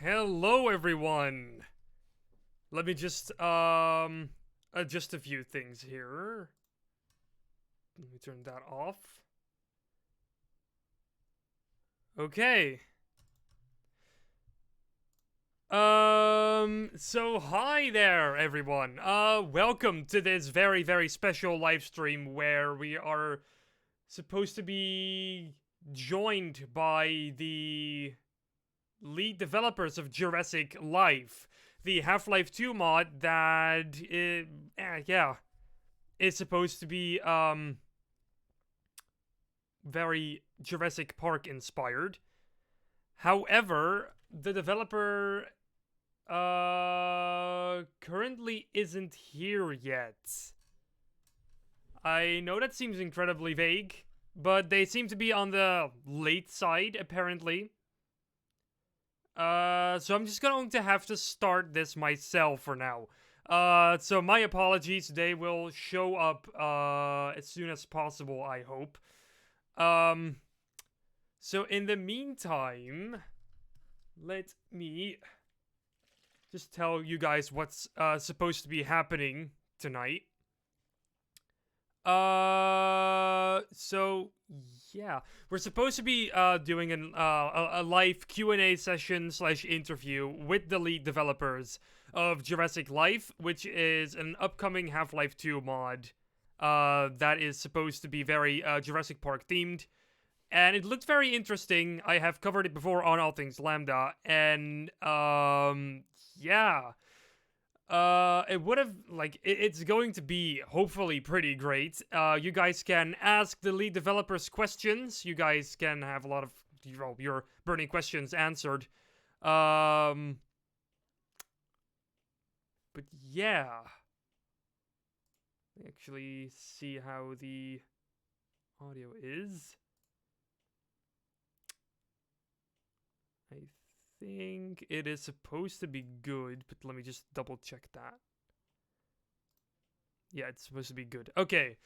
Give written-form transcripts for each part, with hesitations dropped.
Hello everyone. Let me just adjust a few things here. Let me turn that off. Okay. So hi there everyone. Welcome to this very special live stream where we are supposed to be joined by the lead developers of Jurassic Life, the Half-Life 2 mod that is supposed to be very Jurassic Park inspired. However, the developer currently isn't here yet. I know that seems incredibly vague, but they seem to be on the late side apparently. So I'm just going to have to start this myself for now. So my apologies. They will show up, as soon as possible, I hope. So in the meantime, let me just tell you guys what's, supposed to be happening tonight. So yeah, we're supposed to be doing a live Q&A session / interview with the lead developers of Jurassic Life, which is an upcoming Half-Life 2 mod that is supposed to be very Jurassic Park themed. And it looks very interesting. I have covered it before on All Things Lambda, and yeah. It would have, like, it's going to be hopefully pretty great. You guys can ask the lead developers questions. You guys can have a lot of, your burning questions answered. But yeah. Let me actually see how the audio is. I think it is supposed to be good, but let me just double check that. Yeah, it's supposed to be good. Okay.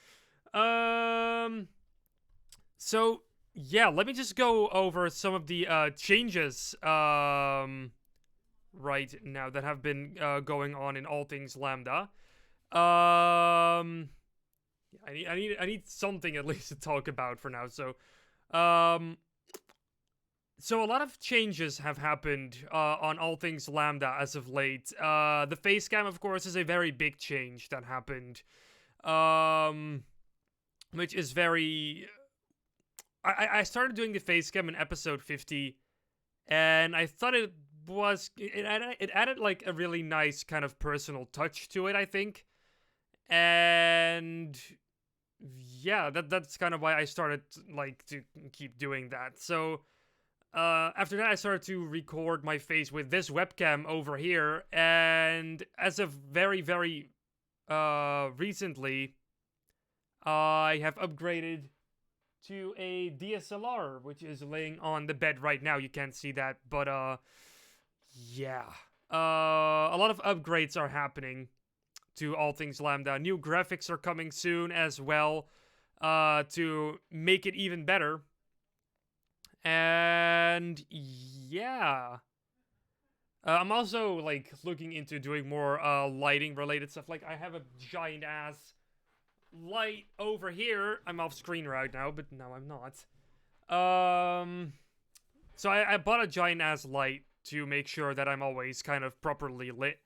So yeah, let me just go over some of the changes right now that have been going on in All Things Lambda. I need something at least to talk about for now. So a lot of changes have happened on All Things Lambda as of late. The face cam, of course, is a very big change that happened, which is very. I started doing the face cam in episode 50, and I thought it added like a really nice kind of personal touch to it, I think, and yeah, that's kind of why I started like to keep doing that. So after that, I started to record my face with this webcam over here, and as of very recently, I have upgraded to a DSLR, which is laying on the bed right now. You can't see that, but yeah. A lot of upgrades are happening to All Things Lambda. New graphics are coming soon as well, to make it even better. And yeah. I'm also like looking into doing more lighting related stuff. Like I have a giant ass light over here. I'm off screen right now, but no, I'm not. So I bought a giant ass light to make sure that I'm always kind of properly lit,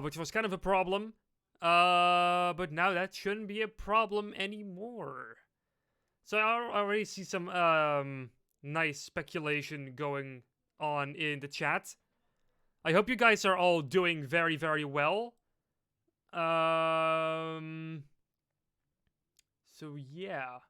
which was kind of a problem. But now that shouldn't be a problem anymore. So I already see some nice speculation going on in the chat. I hope you guys are all doing very well. So yeah.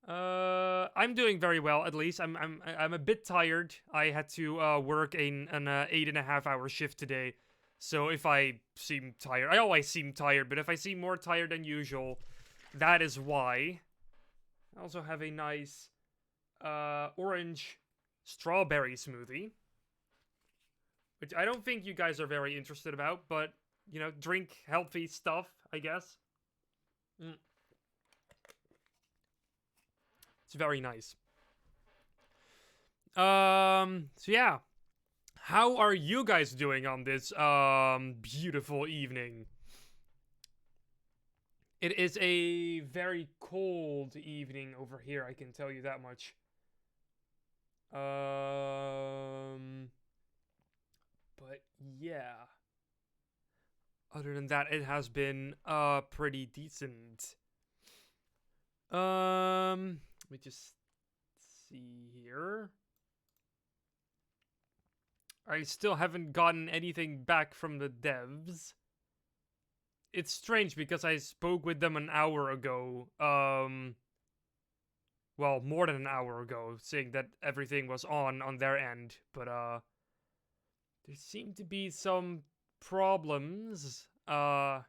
I'm doing very well, at least. I'm a bit tired. I had to work an 8.5 hour shift today. So if I seem tired, I always seem tired, but if I seem more tired than usual, that is why. I also have a nice orange strawberry smoothie, which I don't think you guys are very interested about, but you know, drink healthy stuff, I guess. It's very nice. So yeah, how are you guys doing on this beautiful evening? It is a very cold evening over here, I can tell you that much. But yeah. Other than that, it has been pretty decent. Let me just see here. I still haven't gotten anything back from the devs. It's strange because I spoke with them an hour ago. Well, more than an hour ago, saying that everything was on their end, but there seem to be some problems. I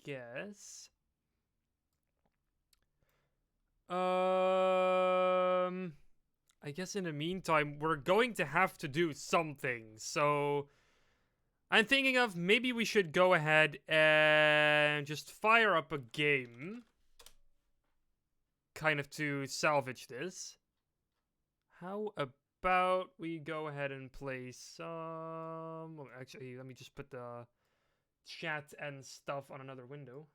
guess. I guess in the meantime, we're going to have to do something. So I'm thinking of maybe we should go ahead and just fire up a game. Kind of to salvage this. How about we go ahead and play some... Well, actually, let me just put the chat and stuff on another window.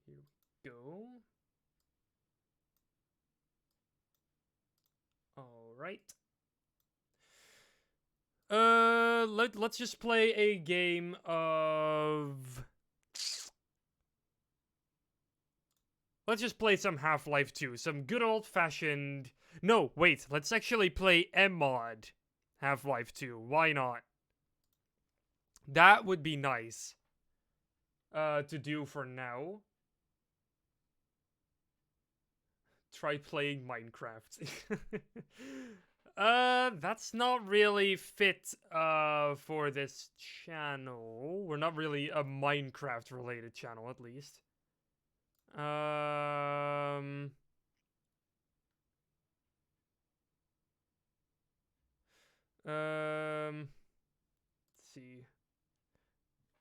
Here we go. Alright. Let's just play a game of... Let's just play some Half-Life 2. Some good old-fashioned... No, wait. Let's actually play mod Half-Life 2. Why not? That would be nice. To do for now. Try playing Minecraft. That's not really fit, for this channel. We're not really a Minecraft-related channel, at least. Let's see.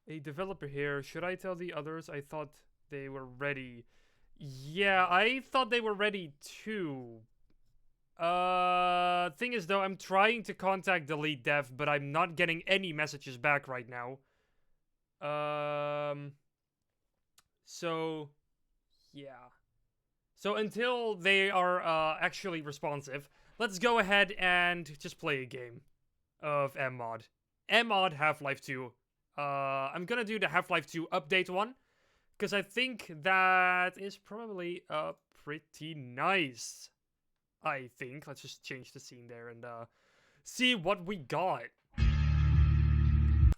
A developer here. Should I tell the others? I thought they were ready. Yeah, I thought they were ready too. Thing is though, I'm trying to contact the lead dev, but I'm not getting any messages back right now. So, yeah. So until they are, actually responsive, let's go ahead and just play a game of mod. mod Half-Life 2. I'm gonna do the Half-Life 2 update one, because I think that is probably, pretty nice. I think. Let's just change the scene there and, see what we got.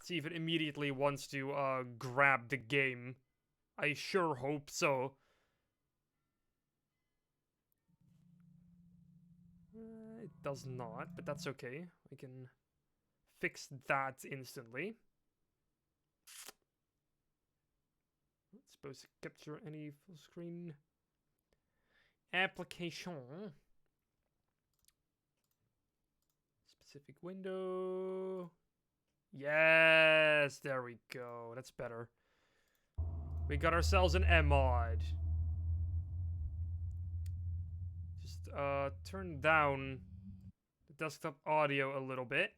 See if it immediately wants to, grab the game. I sure hope so. It does not, but that's okay. We can fix that instantly. Not supposed to capture any full screen application. Specific window. Yes, there we go. That's better. We got ourselves an mod. Just turn down the desktop audio a little bit.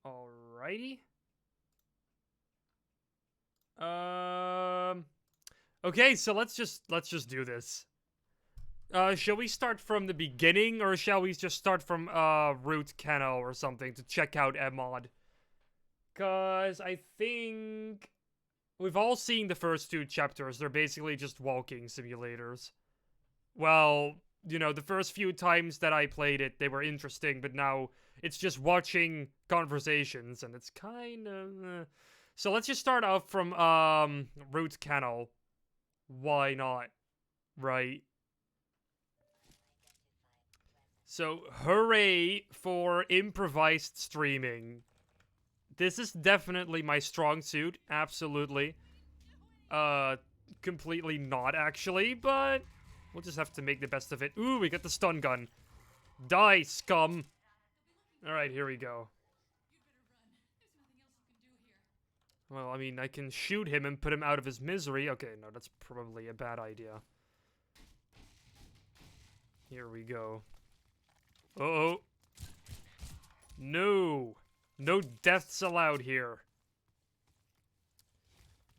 Alrighty. Okay, so let's just do this. Shall we start from the beginning, or shall we just start from root canal or something to check out mod? Cause I think we've all seen the first two chapters. They're basically just walking simulators. Well, you know, the first few times that I played it, they were interesting, but now it's just watching conversations, and it's kind of... So let's just start off from, root canal. Why not? Right? So, hooray for improvised streaming. This is definitely my strong suit, absolutely. Completely not, actually, but we'll just have to make the best of it. Ooh, we got the stun gun. Die, scum! Alright, here we go. Well, I mean, I can shoot him and put him out of his misery. Okay, no, that's probably a bad idea. Here we go. Uh-oh. No. No deaths allowed here.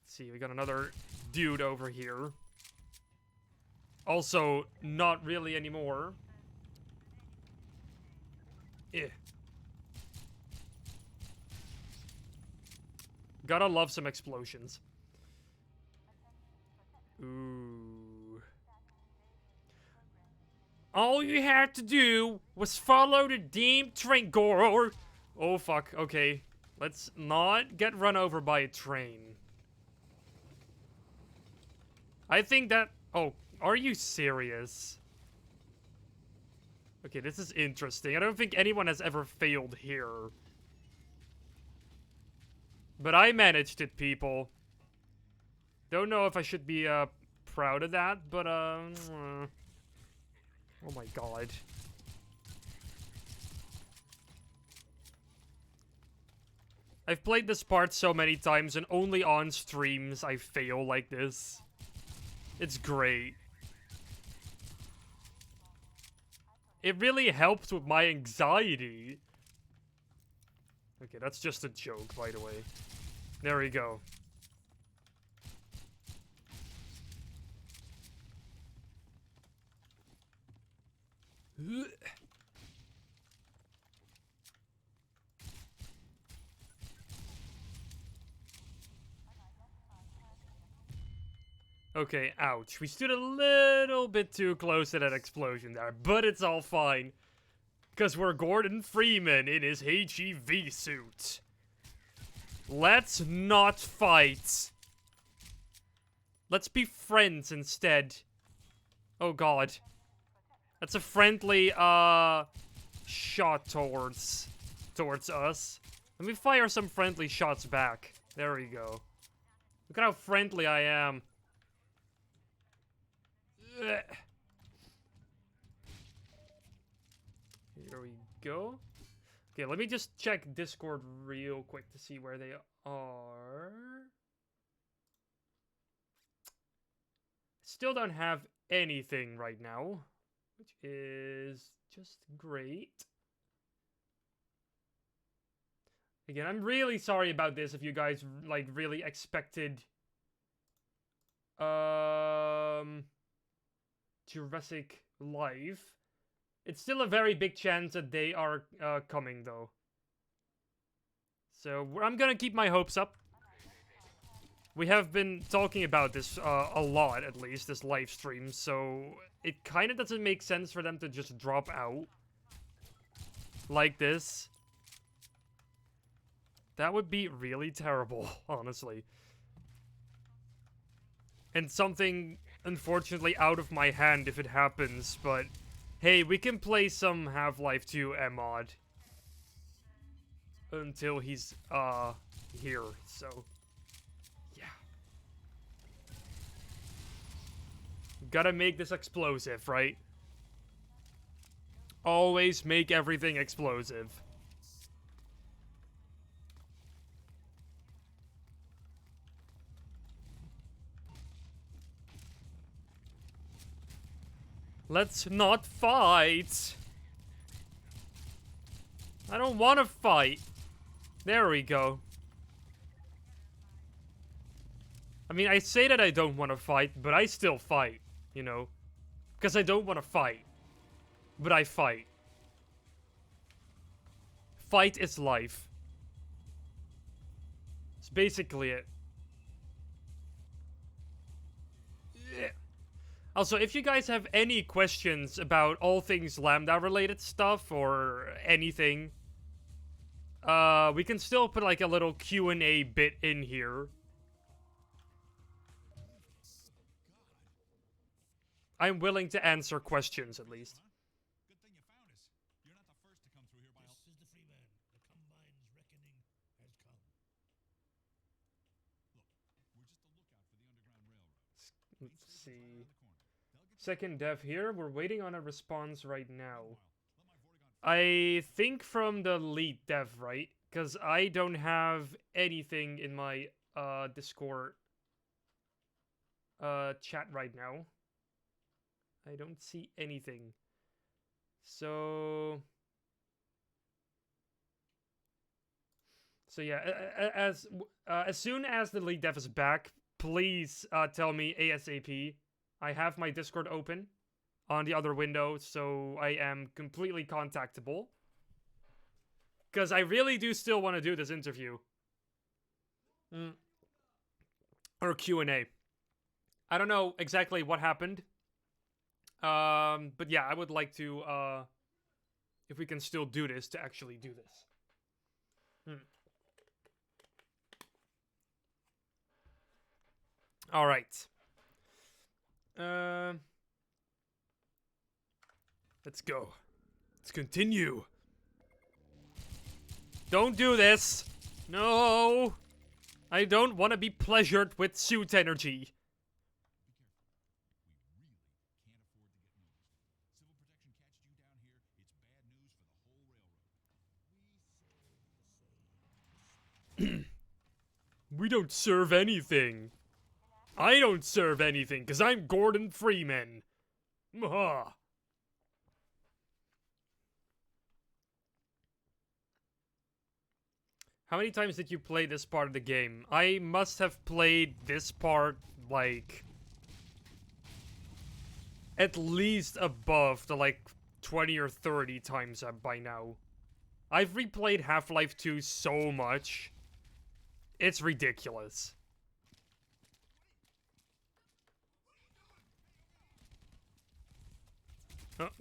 Let's see, we got another dude over here. Also, not really anymore. Eh. Gotta love some explosions. Ooh. All you had to do was follow the damn train, Goro. Oh, fuck. Okay. Let's not get run over by a train. I think that... Oh, are you serious? Okay, this is interesting. I don't think anyone has ever failed here. But I managed it, people. Don't know if I should be, proud of that, but, oh my god. I've played this part so many times, and only on streams I fail like this. It's great. It really helped with my anxiety. Okay, that's just a joke, by the way. There we go. Okay, ouch. We stood a little bit too close to that explosion there, but it's all fine. Because we're Gordon Freeman in his HEV suit. Let's not fight. Let's be friends instead. Oh god. That's a friendly, shot towards us. Let me fire some friendly shots back. There we go. Look at how friendly I am. Ugh. Here we go. Okay, let me just check Discord real quick to see where they are. Still don't have anything right now, which is just great. Again, I'm really sorry about this if you guys, like, really expected Jurassic Life. It's still a very big chance that they are coming, though. So I'm gonna keep my hopes up. We have been talking about this a lot, at least, this live stream, so it kind of doesn't make sense for them to just drop out like this. That would be really terrible, honestly. And something, unfortunately, out of my hand if it happens, but hey, we can play some Half-Life 2 mod until he's, here, so, yeah. Gotta make this explosive, right? Always make everything explosive. Let's not fight. I don't want to fight. There we go. I mean, I say that I don't want to fight, but I still fight, you know? Because I don't want to fight. But I fight. Fight is life. It's basically it. Also, if you guys have any questions about all things Lambda related stuff or anything, we can still put like a little Q&A bit in here. I'm willing to answer questions at least. Good thing you found us. You're not the first to come through here by This is the Freeman. The Combine's reckoning has come. Look, we're just a lookout for the Underground Railroad. Let's see. Second dev here. We're waiting on a response right now. I think from the lead dev, right? Because I don't have anything in my Discord chat right now. I don't see anything. So yeah, as soon as the lead dev is back, please tell me ASAP. I have my Discord open on the other window, so I am completely contactable. Because I really do still want to do this interview. Or Q&A. I don't know exactly what happened. But yeah, I would like to, if we can still do this, to actually do this. Alright. Let's go. Let's continue. Don't do this. No. I don't want to be pleasured with suit energy. We don't serve anything. I don't serve anything, because I'm Gordon Freeman. Mwahaha. How many times did you play this part of the game? I must have played this part, like, at least above the, like, 20 or 30 times by now. I've replayed Half-Life 2 so much. It's ridiculous.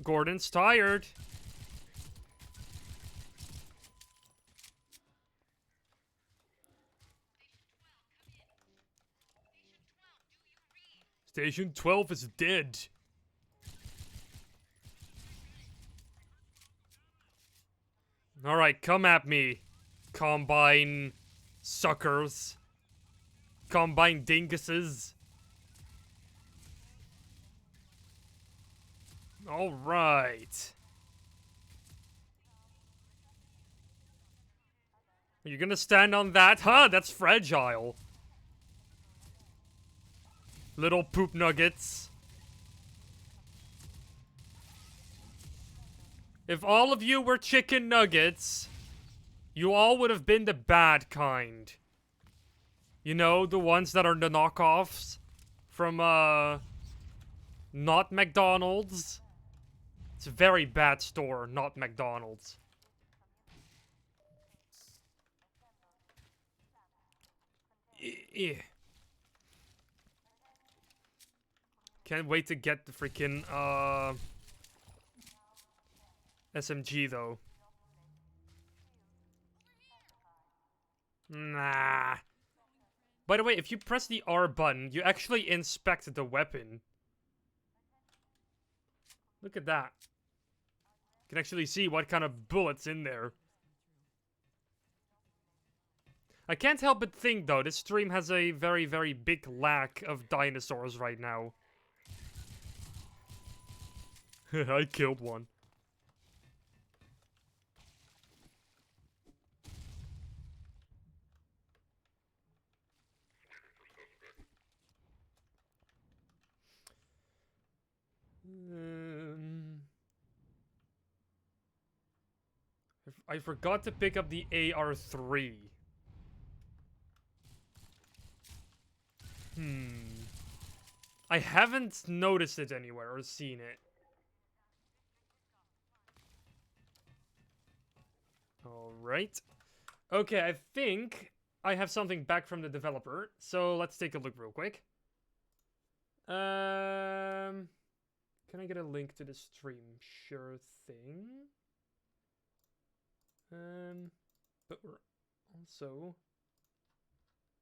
Gordon's tired. Station 12 is dead. Alright, come at me, Combine suckers. Combine dinguses. Alright. Are you gonna stand on that? Huh, that's fragile. Little poop nuggets. If all of you were chicken nuggets, you all would have been the bad kind. You know, the ones that are the knockoffs from, not McDonald's. It's a very bad store, not McDonald's. Can't wait to get the freaking, SMG, though. Nah. By the way, if you press the R button, you actually inspect the weapon. Look at that. You can actually see what kind of bullets in there. I can't help but think, though, this stream has a very, very big lack of dinosaurs right now. I killed one. I forgot to pick up the AR-3. I haven't noticed it anywhere or seen it. Alright. Okay, I think I have something back from the developer, so let's take a look real quick. Can I get a link to the stream? Sure thing. But we're also...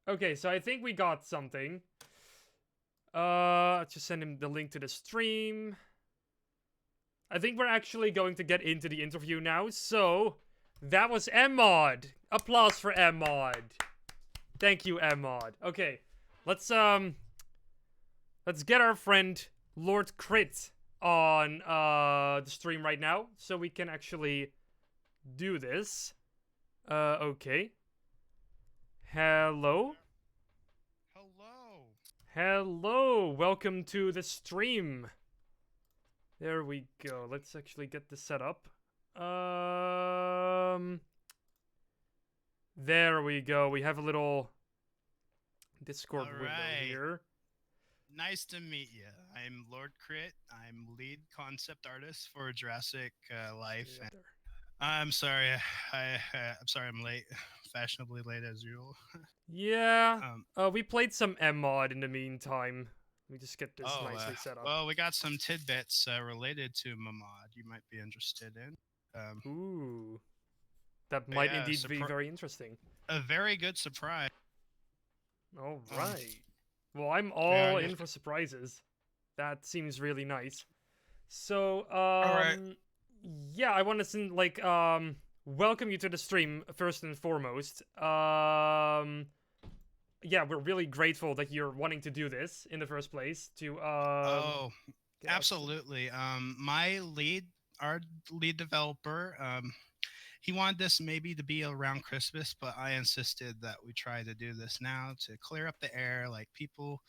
Okay, so I think we got something. Just send him the link to the stream. I think we're actually going to get into the interview now, so... That was Mod. Applause for Mod. Thank you, Mod. Okay, let's get our friend Lord Crit on the stream right now, so we can actually do this. Okay. Hello. Hello. Hello. Welcome to the stream. There we go. Let's actually get this set up. Um, there we go. We have a little Discord All window right. here. Nice to meet you. I'm Lord Crit. I'm lead concept artist for Jurassic Life. Get it up there. I'm sorry. I'm sorry I'm late. Fashionably late as usual. Yeah. Um, We played some M mod in the meantime. Let me just get this oh, nicely set up. well, we got some tidbits related to Mamad you might be interested in. Ooh. That But might yeah, indeed be very interesting. a very good surprise. All right. Well, I'm all yeah, in for surprises. That seems really nice. So, right. yeah, I want to welcome you to the stream first and foremost. Yeah, we're really grateful that you're wanting to do this in the first place. To Oh, get us- absolutely. Our lead developer, he wanted this maybe to be around Christmas, but I insisted that we try to do this now to clear up the air. Like people,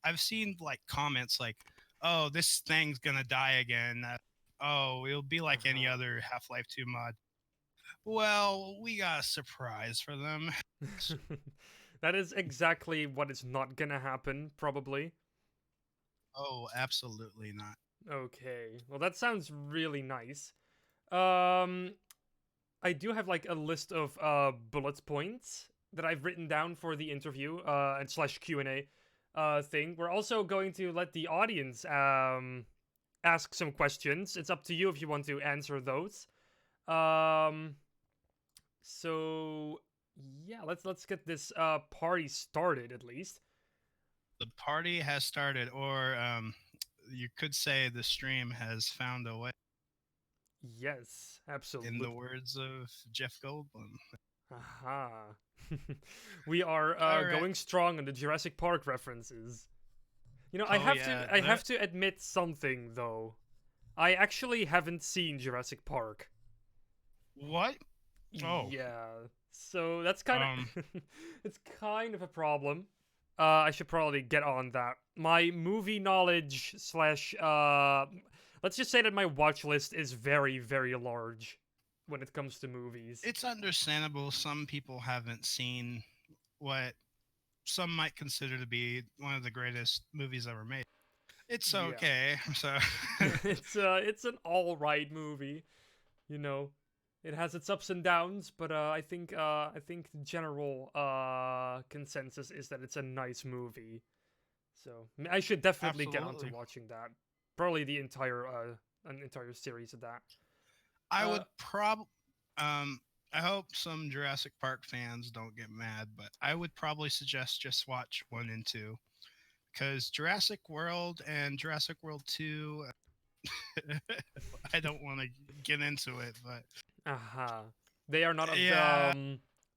I've seen like comments like, "Oh, this thing's gonna die again." Oh, it'll be like any other Half-Life 2 mod. Well, we got a surprise for them. That is exactly what is not gonna happen, probably. Oh, absolutely not. Okay. Well, that sounds really nice. Um, I do have like a list of bullet points that I've written down for the interview and slash Q&A thing. We're also going to let the audience ask some questions. It's up to you if you want to answer those. So yeah, let's get this party started at least. The party has started, or you could say the stream has found a way. Yes, absolutely. In the words of Jeff Goldblum. Aha. We are Alright. going strong on the Jurassic Park references. You know, Oh, yeah, I have to admit something though. I actually haven't seen Jurassic Park. What? Oh. Yeah. So that's kind of it's kind of a problem. I should probably get on that. My movie knowledge slash let's just say that my watch list is very, very large when it comes to movies. It's understandable some people haven't seen what some might consider to be one of the greatest movies ever made. It's Yeah. okay. So it's an all right movie, you know. It has its ups and downs, but I think the general consensus is that it's a nice movie. So I should definitely get onto Absolutely. watching that. Probably the entire an entire series of that. I would I hope some Jurassic Park fans don't get mad, but I would probably suggest just watch 1 and 2 because Jurassic World and Jurassic World 2 I don't want to get into it, but Aha. They are not of Yeah.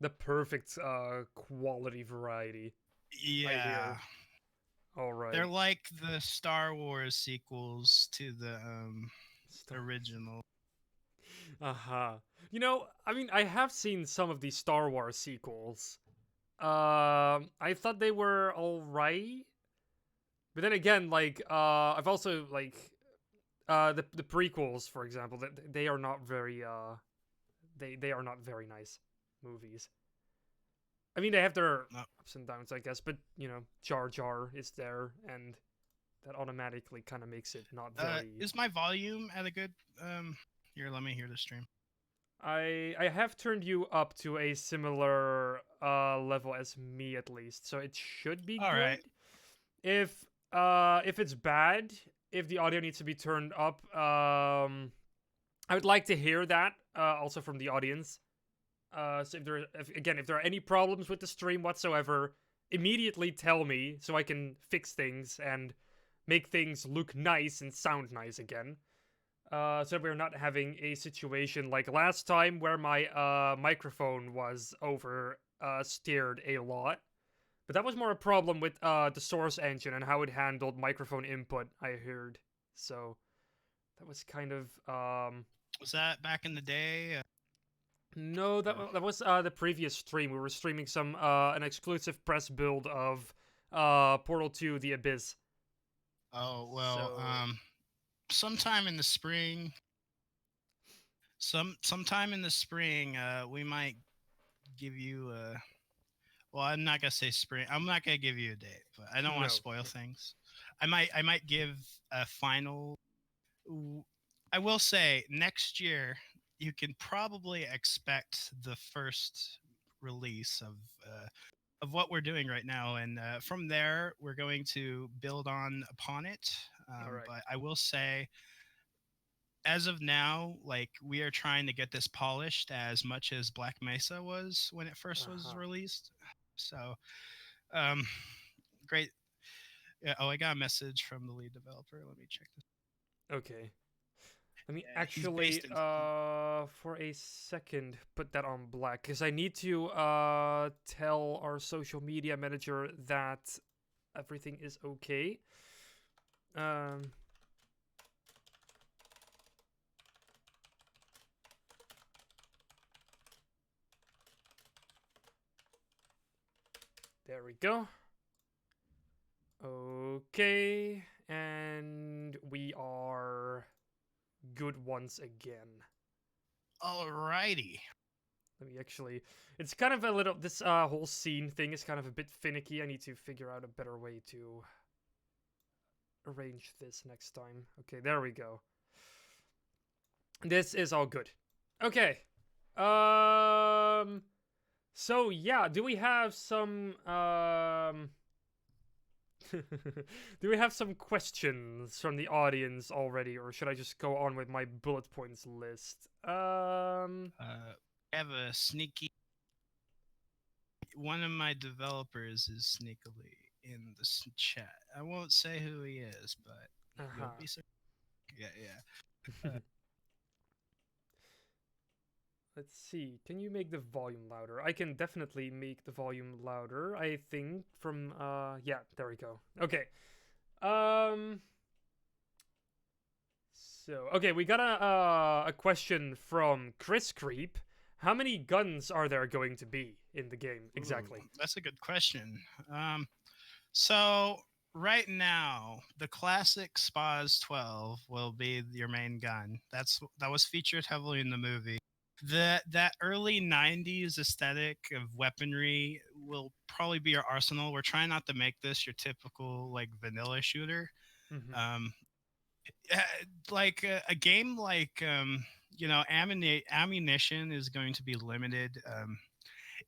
the perfect quality variety. yeah, All right. they're like the Star Wars sequels to the original. Aha. You know, I mean, I have seen some of these Star Wars sequels. I thought they were alright. But then again, like, I've also, like, the prequels, for example, they are not very, they are not very nice movies. I mean, they have their No. ups and downs, I guess, but, you know, Jar Jar is there, and that automatically kind of makes it not very... Is my volume at a good here, let me hear the stream. I have turned you up to a similar level as me at least, so it should be All good. right. If it's bad, if the audio needs to be turned up, I would like to hear that also from the audience. So if there are any problems with the stream whatsoever, immediately tell me so I can fix things and make things look nice and sound nice again. So we're not having a situation like last time where my microphone was over steered a lot. But that was more a problem with the Source engine and how it handled microphone input, I heard. So that was kind of Was that back in the day? No, that was the previous stream. We were streaming some an exclusive press build of Portal 2: The Abyss. Oh well, sometime in the spring. Sometime in the spring, we might give you a. Well, I'm not gonna say spring. I'm not gonna give you a date, but I don't want to No. spoil things. I might give a final. w- I will say next year you can probably expect the first release of what we're doing right now, and from there we're going to build on upon it. All right. But I will say, as of now, like we are trying to get this polished as much as Black Mesa was when it first was Uh-huh. released. So, um, great. Yeah, oh, I got a message from the lead developer. Let me check this. Okay. Let me Yeah, he's actually, based in. for a second, put that on black because I need to tell our social media manager that everything is okay. Um. There we go. Okay, and we are good once again. Alrighty. Let me actually. It's kind of a little. This whole scene thing is kind of a bit finicky. I need to figure out a better way to arrange this next time. Okay, there we go. This is all good. Okay. So yeah, do we have some do we have some questions from the audience already, or should I just go on with my bullet points list? I have a sneaky. One of my developers is sneakily in the chat. I won't say who he is, but you'll Uh-huh. be yeah, yeah. Let's see. Can you make the volume louder? I can definitely make the volume louder. I think from yeah, there we go. Okay. So, okay, we got a question from Chris Creep. How many guns are there going to be in the game exactly? Ooh, that's a good question. So right now, the classic Spaz 12 will be your main gun. That was featured heavily in the movie. That early 90s aesthetic of weaponry will probably be your arsenal. We're trying not to make this your typical like vanilla shooter. Mhm. Um, uh, like a game like ammunition is going to be limited.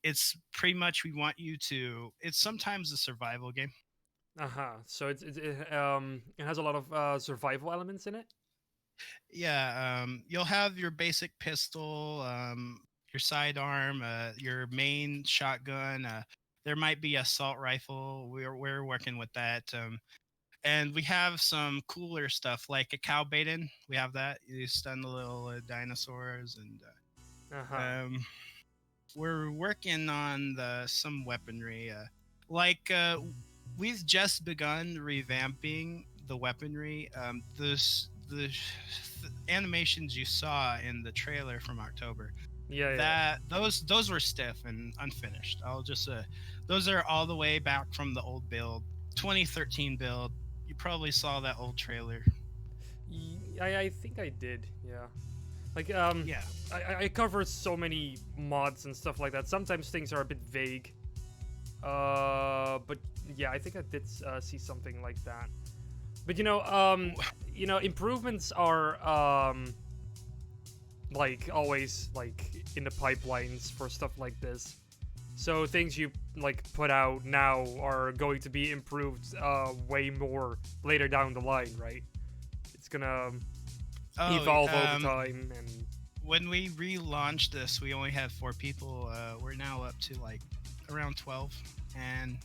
It's pretty much we want you to. It's sometimes a survival game. Uh-huh. So it has a lot of survival elements in it. Yeah, you'll have your basic pistol, your sidearm, your main shotgun. There might be assault rifle. We're working with that, and we have some cooler stuff like a cow baiting. We have that. You stun the little dinosaurs, and Uh-huh. we're working on some weaponry. We've just begun revamping the weaponry. The animations you saw in the trailer from October, Yeah, yeah. that those were stiff and unfinished. I'll just those are all the way back from the old build, 2013 build. You probably saw that old trailer. I think I did. Yeah. Like Yeah. I covered so many mods and stuff like that. Sometimes things are a bit vague. But yeah, I think I did see something like that. But improvements are like always like in the pipelines for stuff like this. So things you like put out now are going to be improved way more later down the line, right? It's gonna evolve over time and when we relaunched this, we only had 4 people. We're now up to like around 12, and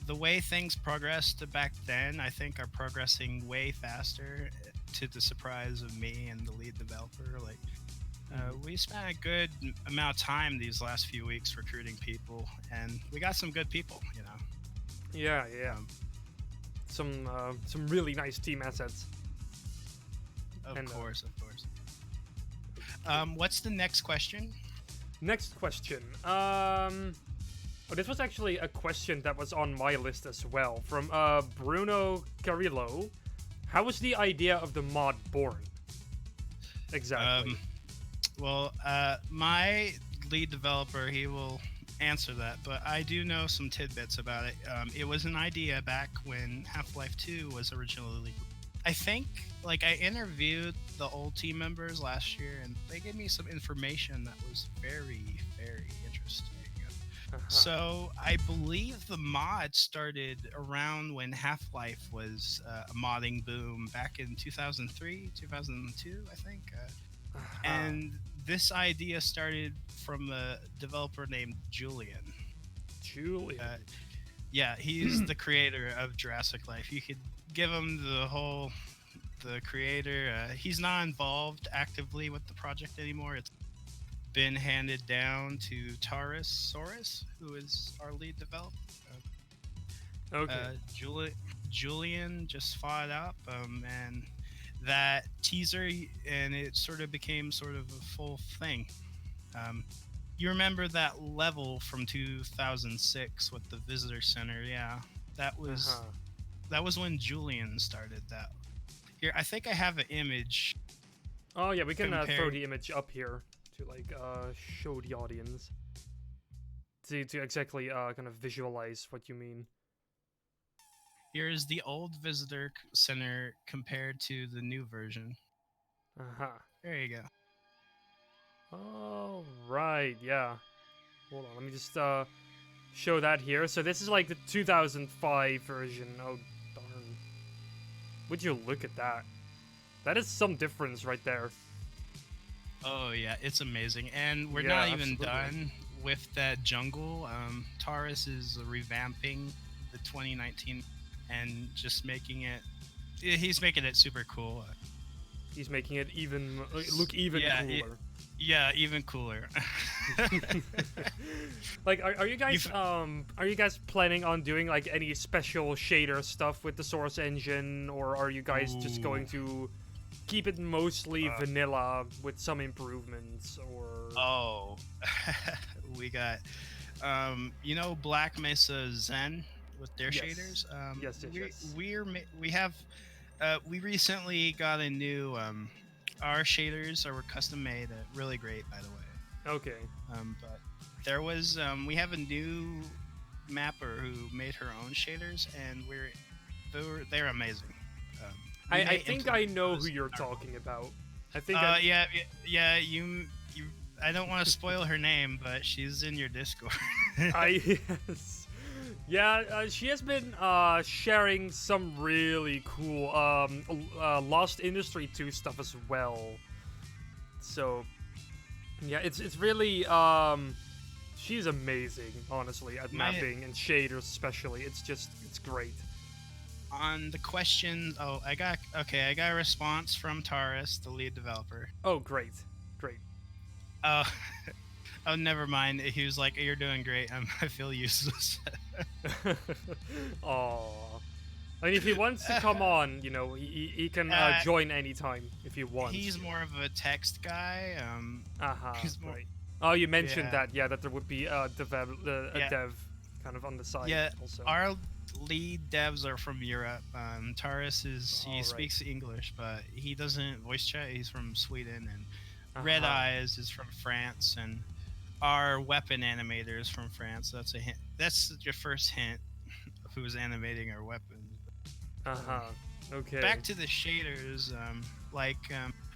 the way things progressed back then, I think are progressing way faster. To the surprise of me and the lead developer, like we spent a good amount of time these last few weeks recruiting people, and we got some good people. yeah. Some really nice team assets. Of And, course. What's the next question? Next question. This was actually a question that was on my list as well from Bruno Carillo. How was the idea of the mod born? Exactly. Well, my lead developer, he will answer that, but I do know some tidbits about it. It was an idea back when Half-Life 2 was originally. I think, like, I interviewed the old team members last year, and they gave me some information that was very, very interesting. So I believe the mod started around when Half-Life was a modding boom back in 2003, 2002, I think. And this idea started from a developer named Julian. Julian. Yeah, he's the creator of Jurassic Life. You could give him the creator. He's not involved actively with the project anymore. It's been handed down to Taurus Saurus, who is our lead developer. Okay. Julian just fought up, and that teaser, and it sort of became sort of a full thing. You remember that level from 2006 with the visitor center? Yeah, that was when Julian started that. Here, I think I have an image. Oh yeah, we can throw compared- the image up here to like show the audience to exactly kind of visualize what you mean. Here's the old visitor center compared to the new version. There you go. Oh right, yeah. Hold on, let me just show that here. So this is like the 2005 version. Oh darn. Would you look at that? That is some difference right there. Oh yeah, it's amazing, and we're Yeah, not even absolutely. done with that jungle. Taurus is revamping the 2019 and just making it. He's making it super cool. He's making it even look even Yeah, cooler. Yeah, even cooler. Like, are you guys planning on doing like any special shader stuff with the Source engine, or are you guys just going to keep it mostly vanilla with some improvements? Or Oh, we got, Black Mesa Zen with their Yes. shaders. Yes. We recently got a new. Our shaders are custom made, really great, by the way. Okay. But there was we have a new mapper who made her own shaders, and they're amazing. We I may think I implement know those who you're in our- talking about. I think. Yeah. You. I don't want to spoil her name, but she's in your Discord. Yes. Yeah, she has been sharing some really cool Lost Industry 2 stuff as well. So yeah, it's really she's amazing, honestly, at mapping and shaders especially. It's great. On the question, I got a response from Taurus, the lead developer. Oh, great. Oh, oh, never mind. He was like, "You're doing great. I feel useless." Aw. I mean, if he wants to come on, he can join anytime if he wants. He's more of a text guy. He's more. Right. Oh, you mentioned Yeah. that there would be a dev kind of on the side. Yeah, Also. our lead devs are from Europe. Taurus he Alright. speaks English, but he doesn't voice chat. He's from Sweden, and Red Uh-huh. Eyes is from France, and our weapon animator is from France. That's a hint. That's your first hint of who's animating our weapons. Okay. Back to the shaders.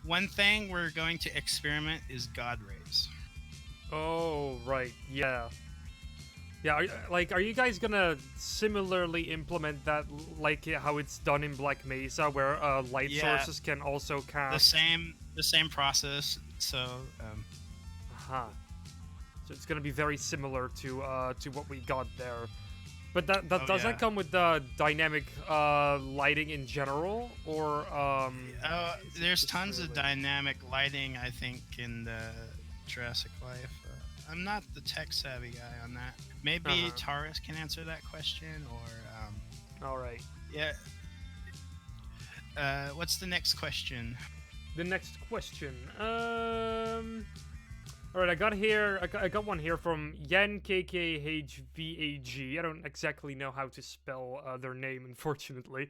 One thing we're going to experiment is God rays. Oh, right. Yeah. Yeah. Are you guys gonna similarly implement that, like how it's done in Black Mesa, where light Yeah. sources can also The cast? same process. So So it's gonna be very similar to what we got there. But does yeah. that come with the dynamic lighting in general, or is it there's just tons of really- dynamic lighting, I think, in the Jurassic Life. I'm not the tech savvy guy on that. Maybe Taurus can answer that question, or All right. yeah. What's the next question? The next question. All right, I got here. I got one here from Yen KKHVAG. I don't exactly know how to spell their name, unfortunately.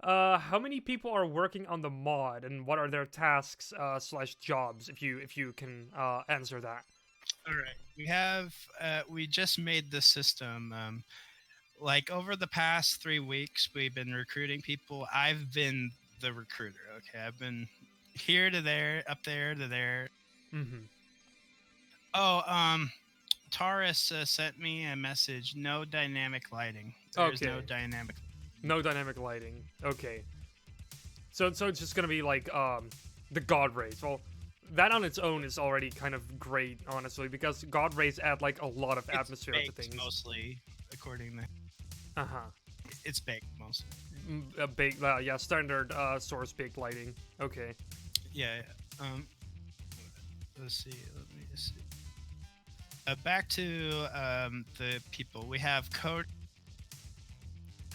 How many people are working on the mod, and what are their tasks slash jobs? If you can answer that. All right. We just made the system. Like over the past 3 weeks, we've been recruiting people. I've been the recruiter. Okay, I've been here to there, up there to there. Mm-hmm. Oh, Taurus sent me a message. No dynamic lighting. There's no Okay. dynamic. No dynamic lighting. Okay. So it's just gonna be like the god rays. Well, that on its own is already kind of great, honestly, because god rays add like a lot of It's atmosphere to baked things. mostly, according to. Uh huh. It's baked mostly. A big, yeah, standard source baked lighting. Okay. Yeah. Let's see. Let me see. Back to the people. We have code.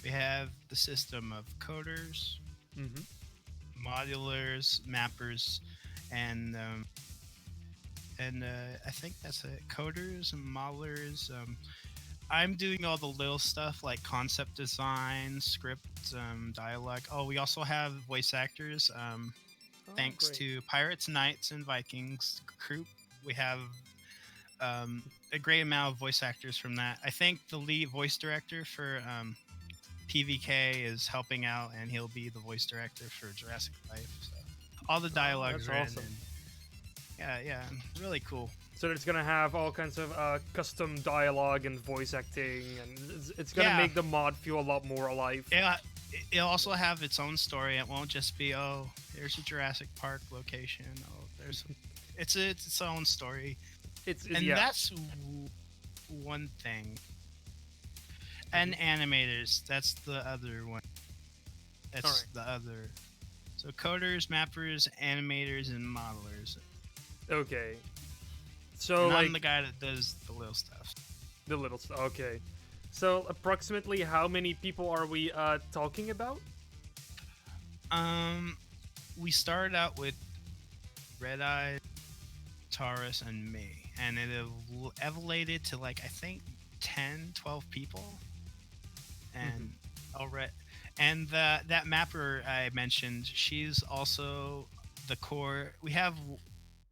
We have the system of coders, Mm-hmm. modulars, mappers, and I think that's it. Coders and modelers. I'm doing all the little stuff like concept design, script, dialogue. Oh, we also have voice actors. Thanks to Pirates, Knights, and Vikings group, we have a great amount of voice actors from that. I think the lead voice director for PVK is helping out, and he'll be the voice director for Jurassic Life. So all the dialogues that's are awesome. in. Yeah, really cool. So it's gonna have all kinds of custom dialogue and voice acting, and it's gonna Yeah. make the mod feel a lot more alive. Yeah, it'll also have its own story. It won't just be, oh, there's a Jurassic Park location. Oh, there's it's its own story. And yeah. that's one thing. And animators, that's the other one. That's Alright. the other. So coders, mappers, animators, and modelers. Okay. So And like I'm the guy that does the little stuff. the little stuff. Okay. So approximately how many people are we talking about? We started out with Red Eye, Taurus, and me, and it evoluted to like I think 10, 12 people, and already, and that mapper I mentioned, she's also the core. We have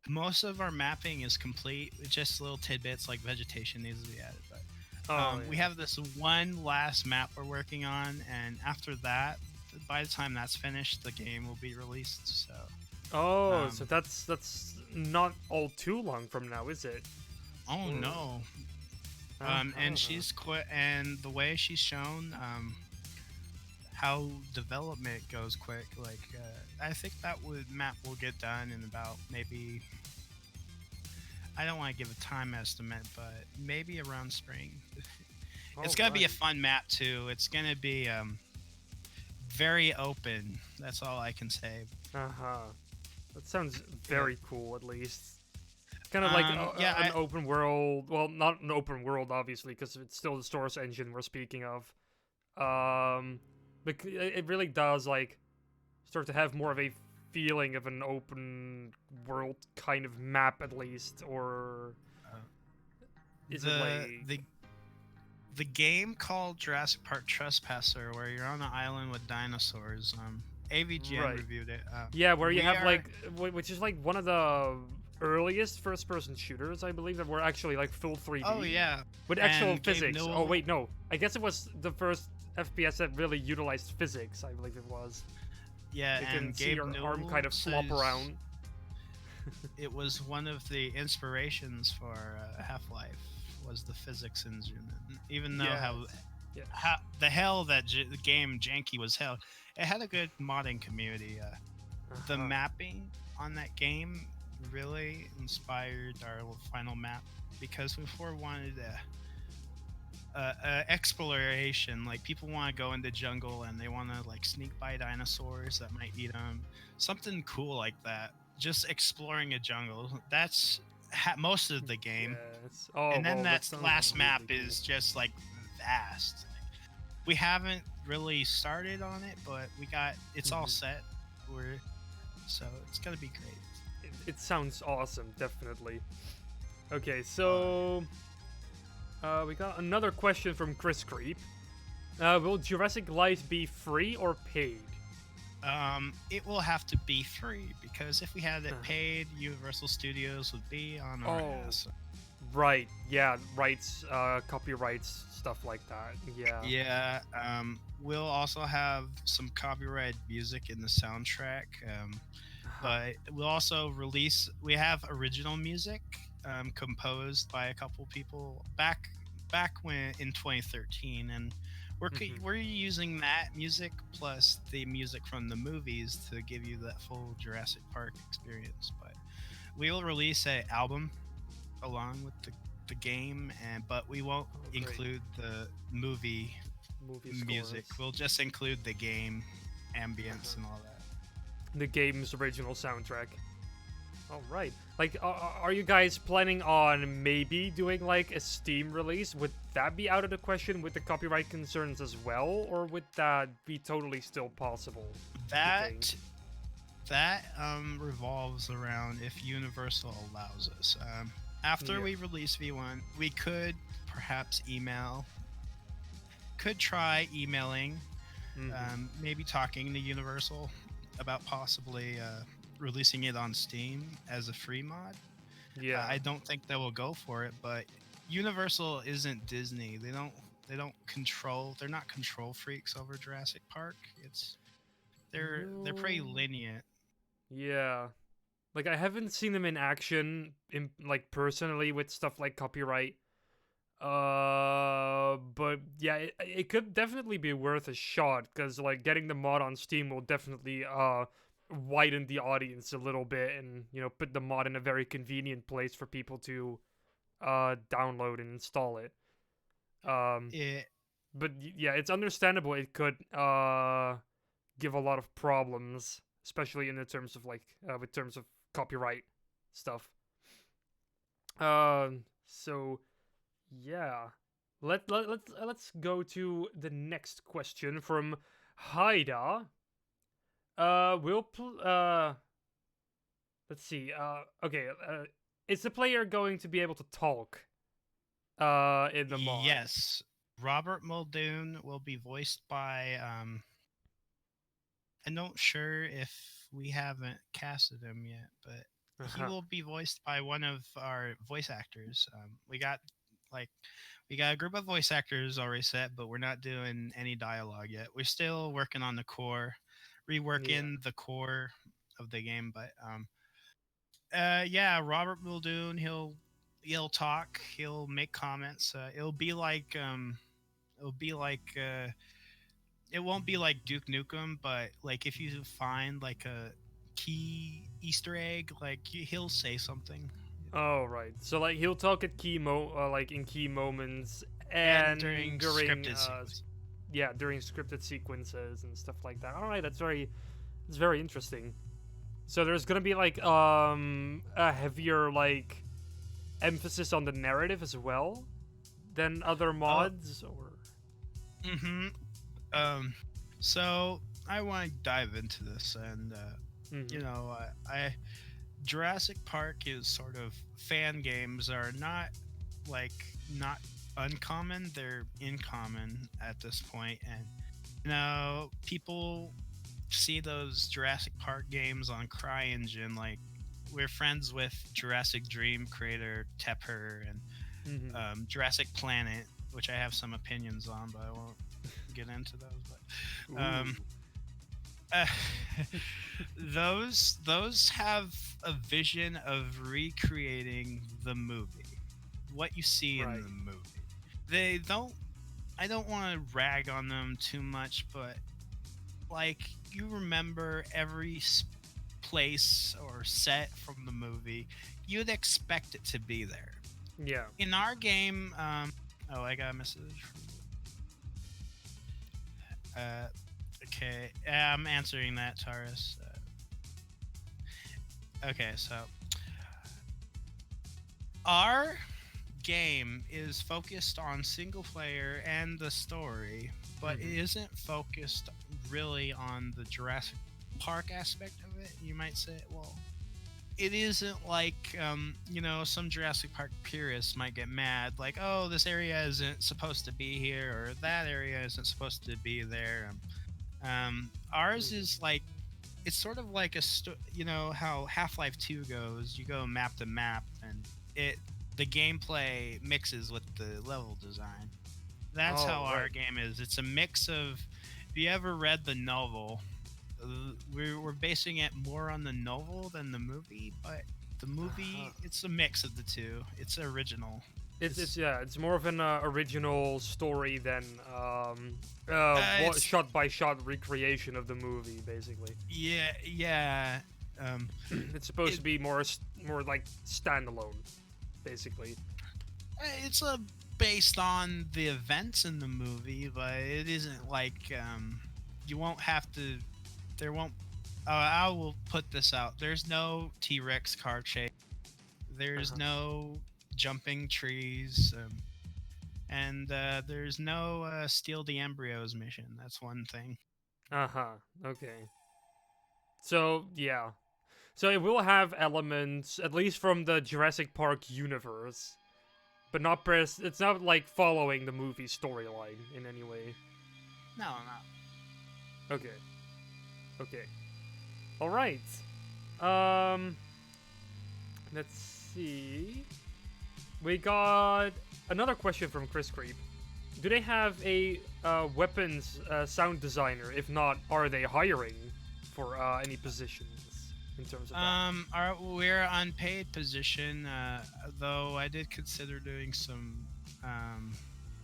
most of our mapping is complete, with just little tidbits like vegetation needs to be added, but we have this one last map we're working on, and after that, by the time that's finished, the game will be released. So. So that's not all too long from now, is it? Oh no. And she's quit, and the way she's shown how development goes quick. Like I think that map will get done in about maybe. I don't want to give a time estimate, but maybe around spring. It's gonna be a fun map too. It's gonna be very open. That's all I can say. That sounds very cool, at least. Kind of like an open world. Well, not an open world, obviously, because it's still the source engine we're speaking of. But it really does like start to have more of a feeling of an open world kind of map, at least, or is it like the game called Jurassic Park Trespasser, where you're on an island with dinosaurs. AVGN reviewed it. Yeah, where you have like, which is like one of the earliest first-person shooters, I believe, that were actually like full 3D. Oh yeah, with actual and physics. Gabe Oh wait, no. I guess it was the first FPS that really utilized physics. I believe it was. Yeah, You and can see Gabe your arm Newell kind of flop says around. It was one of the inspirations for Half-Life was the physics engine. Even though how the hell that the game janky was hell, it had a good modding community. The mapping on that game really inspired our final map, because before we wanted exploration, like people want to go into jungle and they want to like sneak by dinosaurs that might eat them, something cool like that. Just exploring a jungle, that's most of the game. Yes. Oh, And then well, that sounds last really map cool. is just like vast. We haven't really started on it, but we got it's all set. So it's gonna be great. It sounds awesome, definitely. Okay, so we got another question from Chris Creep. Will Jurassic Life be free or paid? It will have to be free because if we had it Uh-huh. paid, Universal Studios would be on our Oh, ass. right. Yeah, rights, copyrights, stuff like that. Yeah. Yeah, we'll also have some copyrighted music in the soundtrack, Uh-huh. but we'll also release. We have original music composed by a couple people back when in 2013, and Mhm. we're using that music plus the music from the movies to give you that full Jurassic Park experience. But we will release an album along with the game, and but we won't Oh, great. include the movie Movie music. scores. We'll just include the game Uh-huh. ambience and all that. The game's original soundtrack. All right. Like, are you guys planning on maybe doing like a Steam release? Would that be out of the question with the copyright concerns as well, or would that be totally still possible? You think? That revolves around if Universal allows us. After Yeah. we release V1, we could perhaps could try emailing, Mm-hmm. maybe talking to Universal about possibly releasing it on Steam as a free mod. Yeah. I don't think they will go for it, but Universal isn't Disney. They don't control. They're not control freaks over Jurassic Park. They're pretty No. lenient. Yeah. Like I haven't seen them in action in like personally with stuff like copyright. But yeah, it could definitely be worth a shot because like getting the mod on Steam will definitely widen the audience a little bit and put the mod in a very convenient place for people to download and install it. Um, It but yeah, it's understandable. It could give a lot of problems, especially in the terms of like with terms of copyright stuff. So yeah. Let's go to the next question from Haida. We'll let's see. Okay. Is the player going to be able to talk in the mod? yes, Robert Muldoon will be voiced by. I'm not sure if we haven't casted him yet, but he Uh-huh. will be voiced by one of our voice actors. Like we got a group of voice actors already set, but we're not doing any dialogue yet. We're still working on the core, Yeah. reworking the core of the game. But yeah, Robert Muldoon, he'll talk, he'll make comments. It'll be like it won't be like Duke Nukem, but like if you find like a key Easter egg, like he'll say something. Oh right. So like he'll talk at like in key moments And and during during scripted sequences. yeah, during scripted sequences and stuff like that. All right, that's very interesting. So there's going to be like a heavier like emphasis on the narrative as well than other Oh, mods or mm-hmm. Um, so I want to dive into this, and you Mhm. know, I Jurassic Park is sort of fan games are like not uncommon; they're uncommon at this point, and people see those Jurassic Park games on CryEngine. Like we're friends with Jurassic Dream creator Tepper and Mhm. Jurassic Planet, which I have some opinions on, but I won't get into those. But Ooh. uh, those have a vision of recreating the movie, what you see in Right. the movie. They don't. I don't want to rag on them too much, but like you remember every place or set from the movie, you'd expect it to be there. Yeah. In our game, oh, I got a message. Okay, I'm answering that, Taurus. Okay, so our game is focused on single player and the story, but it Mhm. isn't focused really on the Jurassic Park aspect of it. You might say, well, it isn't like some Jurassic Park purists might get mad, like, oh, this area isn't supposed to be here, or that area isn't supposed to be there. Ours is like, it's sort of like how Half-Life 2 goes. You go map to map, and the gameplay mixes with the level design. That's how Oh, our right. game is. It's a mix of. If you ever read the novel, we're basing it more on the novel than the movie, but the Uh-huh. movie, it's a mix of the two. It's original. It's yeah, it's more of an original story than It's shot by shot recreation of the movie, basically. yeah. Um, It's supposed it to be more like standalone, basically. it's based on the events in the movie, but it isn't like you won't have to. There won't. I will put this out. There's no T-Rex car chase. There's Uh-huh. no jumping trees, and there's no steal the embryos mission. That's one thing. Uh-huh. Okay. So, yeah. So it will have elements at least from the Jurassic Park universe, but it's not like following the movie storyline in any way. No, no. Okay. Okay. All right. Um let's see. We got another question from Chris Creep. Do they have a weapons sound designer? If not, are they hiring for any positions in terms of that? We're on paid position, though I did consider doing some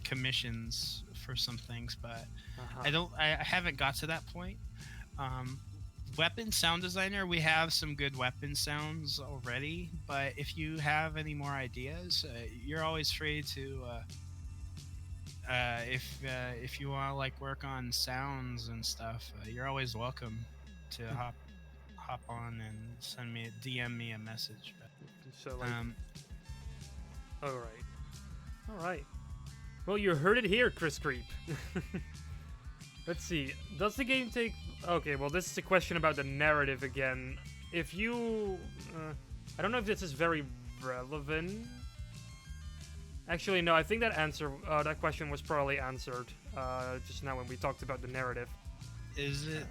commissions for some things, but Uh-huh. I haven't got to that point. Um, weapon sound designer, we have some good weapon sounds already, but if you have any more ideas, you're always free to. If you want to like work on sounds and stuff, you're always welcome to hop on and send me DM me a message. So like, Um, all right, all right. Well, you heard it here, Chris Creep. Let's see. Does the game take? Okay, well, this is a question about the narrative again. If you, I don't know if this is very relevant. Actually, no. I think that question was probably answered just now when we talked about the narrative. is it?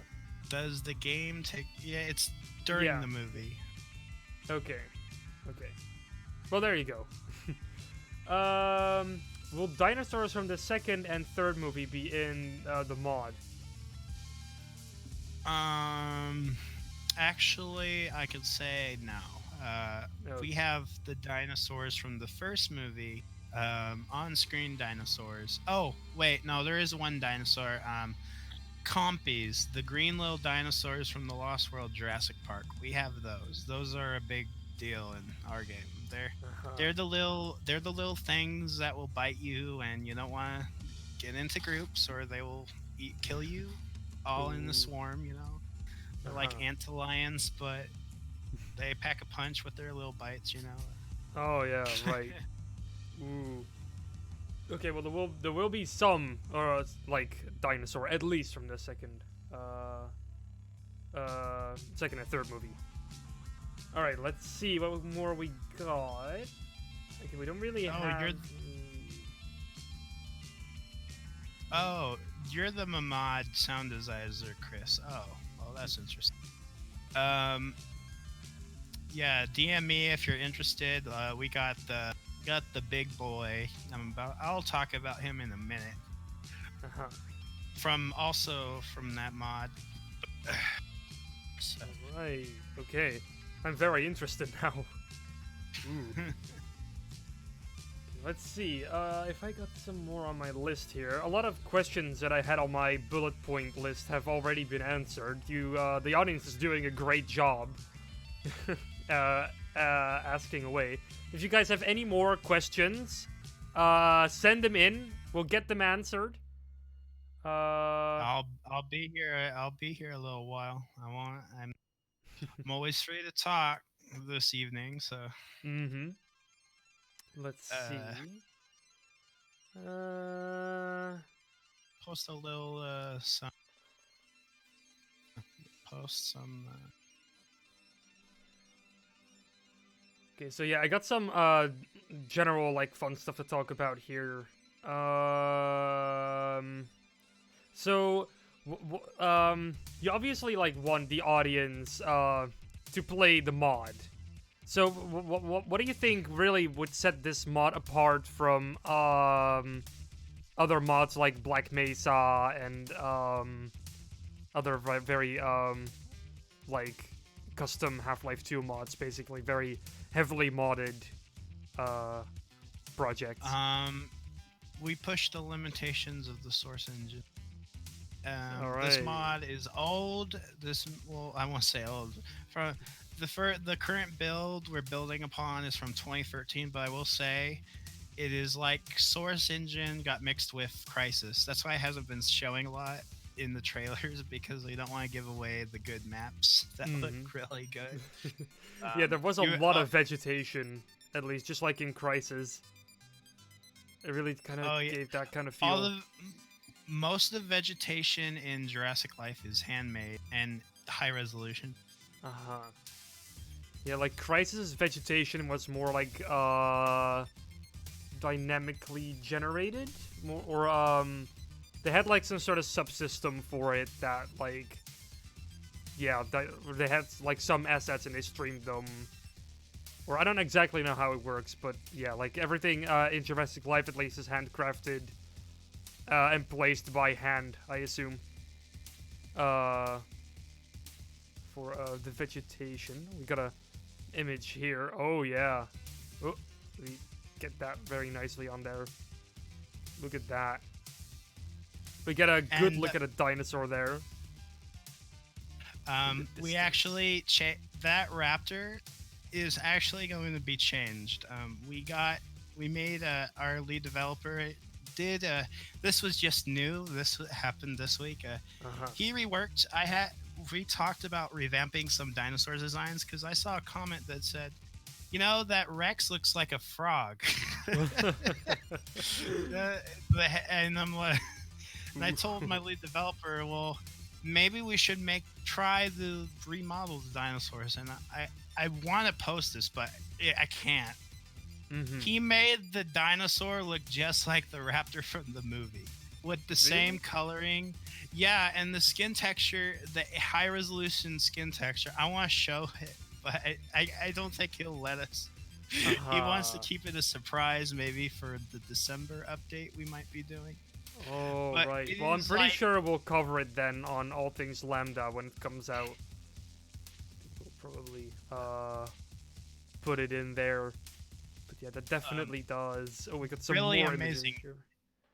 Does the game take? Yeah, it's during Yeah. the movie. Okay. Okay. Well, there you go. Will dinosaurs from the second and third movie be in the mod? Um, Actually, I could say no. We Okay. have the dinosaurs from the first movie. On-screen dinosaurs. Oh, wait, no, there is one dinosaur. Compies, the green little dinosaurs from the Lost World Jurassic Park. We have those. Those are a big deal in our game. Uh-huh. They're the little things that will bite you, and you don't want to get into groups, or they will kill you all in the Ooh. swarm. They're like Uh-huh. antilions, but they pack a punch with their little bites. Oh yeah, right. Ooh. Okay, well there will be some like dinosaur at least from the second and third movie. All right, let's see what more we got. Okay, we don't really Oh, have. oh, you're the Mamad sound designer, Chris. Oh, well, that's interesting. Um, yeah, DM me if you're interested. We got the big boy. I'll talk about him in a minute. Uh-huh. From that mod. So, Right. Okay. I'm very interested now. Ooh. Let's see. If I got some more on my list here, a lot of questions that I had on my bullet point list have already been answered. The audience is doing a great job, asking away. If you guys have any more questions, send them in. We'll get them answered. Uh, I'll be here. I'll be here a little while. I'm always free to talk this evening. So, mm-hmm. Let's uh, see. Uh, post a little post some. Okay, so yeah, I got some general like fun stuff to talk about here. So you obviously like want the audience to play the mod. So what do you think really would set this mod apart from other mods like Black Mesa and other very like custom Half-Life 2 mods, basically very heavily modded projects? We push the limitations of the source engine. All This right. mod is old. I won't say old. From the current build we're building upon is from 2013, but I will say it is like Source Engine got mixed with Crisis. That's why it hasn't been showing a lot in the trailers because we don't want to give away the good maps that look really good. Yeah, there was a lot of vegetation, at least, just like in Crisis. It really kind of gave that kind of feel. Most of the vegetation in Jurassic Life is handmade and high resolution. Uh-huh. Yeah, like Crisis' vegetation was more like dynamically generated, they had like some sort of subsystem for it that like they had like some assets and they streamed them. Or I don't exactly know how it works, but yeah, like everything in Jurassic Life at least is handcrafted and placed by hand, I assume. For the vegetation, we got a image here. Oh yeah, oh, we get that very nicely on there. Look at that. We get a good look at a dinosaur there. We actually that raptor is actually going to be changed. We made our lead developer did this was just new. This happened this week. He reworked. We talked about revamping some dinosaur designs because I saw a comment that said, you know, that Rex looks like a frog. And I'm like, and I told my lead developer, well, maybe we should try the remodel the dinosaurs. And I want to post this, but I can't. He made the dinosaur look just like the raptor from the movie with the same coloring. Yeah, and the skin texture, the high resolution skin texture. I want to show it, but I don't think he'll let us. He wants to keep it a surprise, maybe for the December update we might be doing. Oh, But right. Well, I'm pretty sure we'll cover it then on All Things Lambda when it comes out. We'll probably put it in there. But yeah, that definitely does. Oh, we got some really more amazing. images here.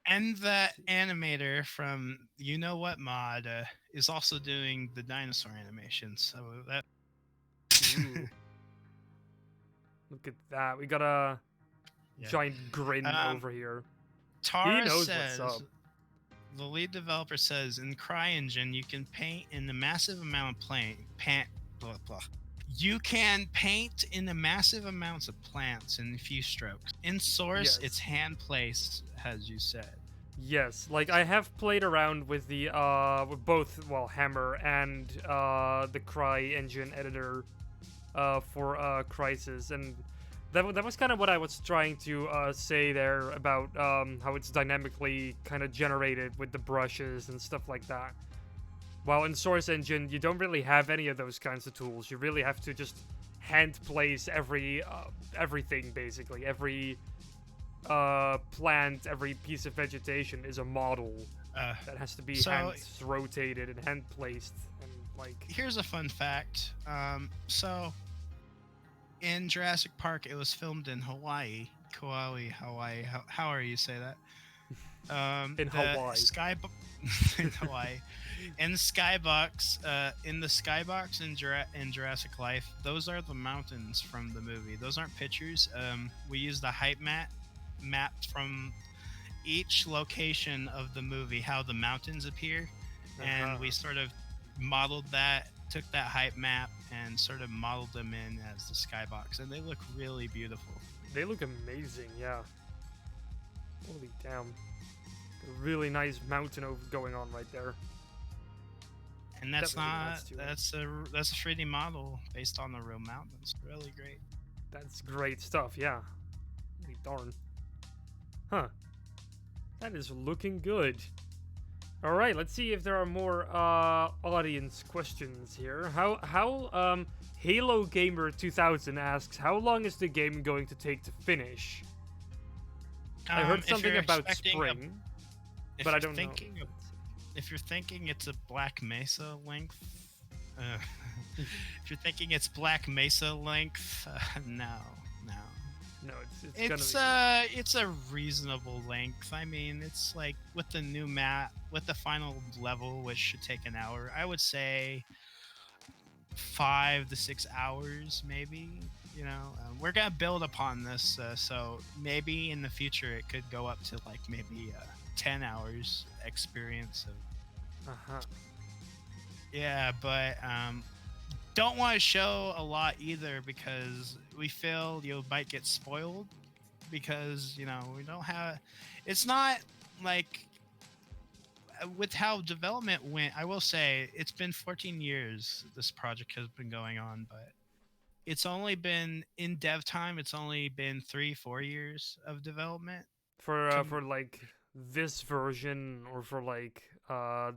And the animator from You Know What Mod is also doing the dinosaur animation. So that. Ooh. Look at that. We got a giant grin over here. Tara he knows says, what's up. The lead developer says, in CryEngine, you can paint in a massive amount of blah, blah. You can paint in a massive amounts of plants in a few strokes. In Source, it's hand placed, as you said. Yes, like I have played around with the with both, well, Hammer and the CryEngine editor for Crisis, and that was kind of what I was trying to say there about how it's dynamically kind of generated with the brushes and stuff like that. While in Source Engine, you don't really have any of those kinds of tools. You really have to just hand place everything, basically. Every plant, every piece of vegetation is a model that has to be hand rotated and hand placed. And like, here's a fun fact. So in Jurassic Park, it was filmed in Hawaii. Kauai, Hawaii. However you say that. In Hawaii. In Hawaii. In the skybox in Jurassic Life, those are the mountains from the movie. Those aren't pictures. We used the height map from each location of the movie, how the mountains appear, and we sort of modeled that, took that height map, and sort of modeled them in as the skybox, and they look really beautiful. They look amazing, yeah. Holy damn. A really nice mountain going on right there. And that's a 3D model based on the real mountains. Really great. That's great stuff, yeah. Holy darn. Huh. That is looking good. Alright, let's see if there are more audience questions here. How Halo Gamer 2000 asks, how long is the game going to take to finish? I heard If something you're about expecting spring, if but I you're don't know. thinking if you're thinking it's a Black Mesa length, if you're thinking it's Black Mesa length, no. No, it's gonna be... It's a reasonable length. I mean, it's like with the new map, with the final level, which should take an hour. I would say 5 to 6 hours, maybe. You know, we're gonna build upon this, so maybe in the future it could go up to like maybe 10 hours experience of. Uh-huh. Yeah, but don't want to show a lot either because we feel you might get spoiled because we don't have. It's not like with how development went. I will say it's been 14 years this project has been going on, but it's only been in dev time. It's only been 3-4 years of development For like this version, or for like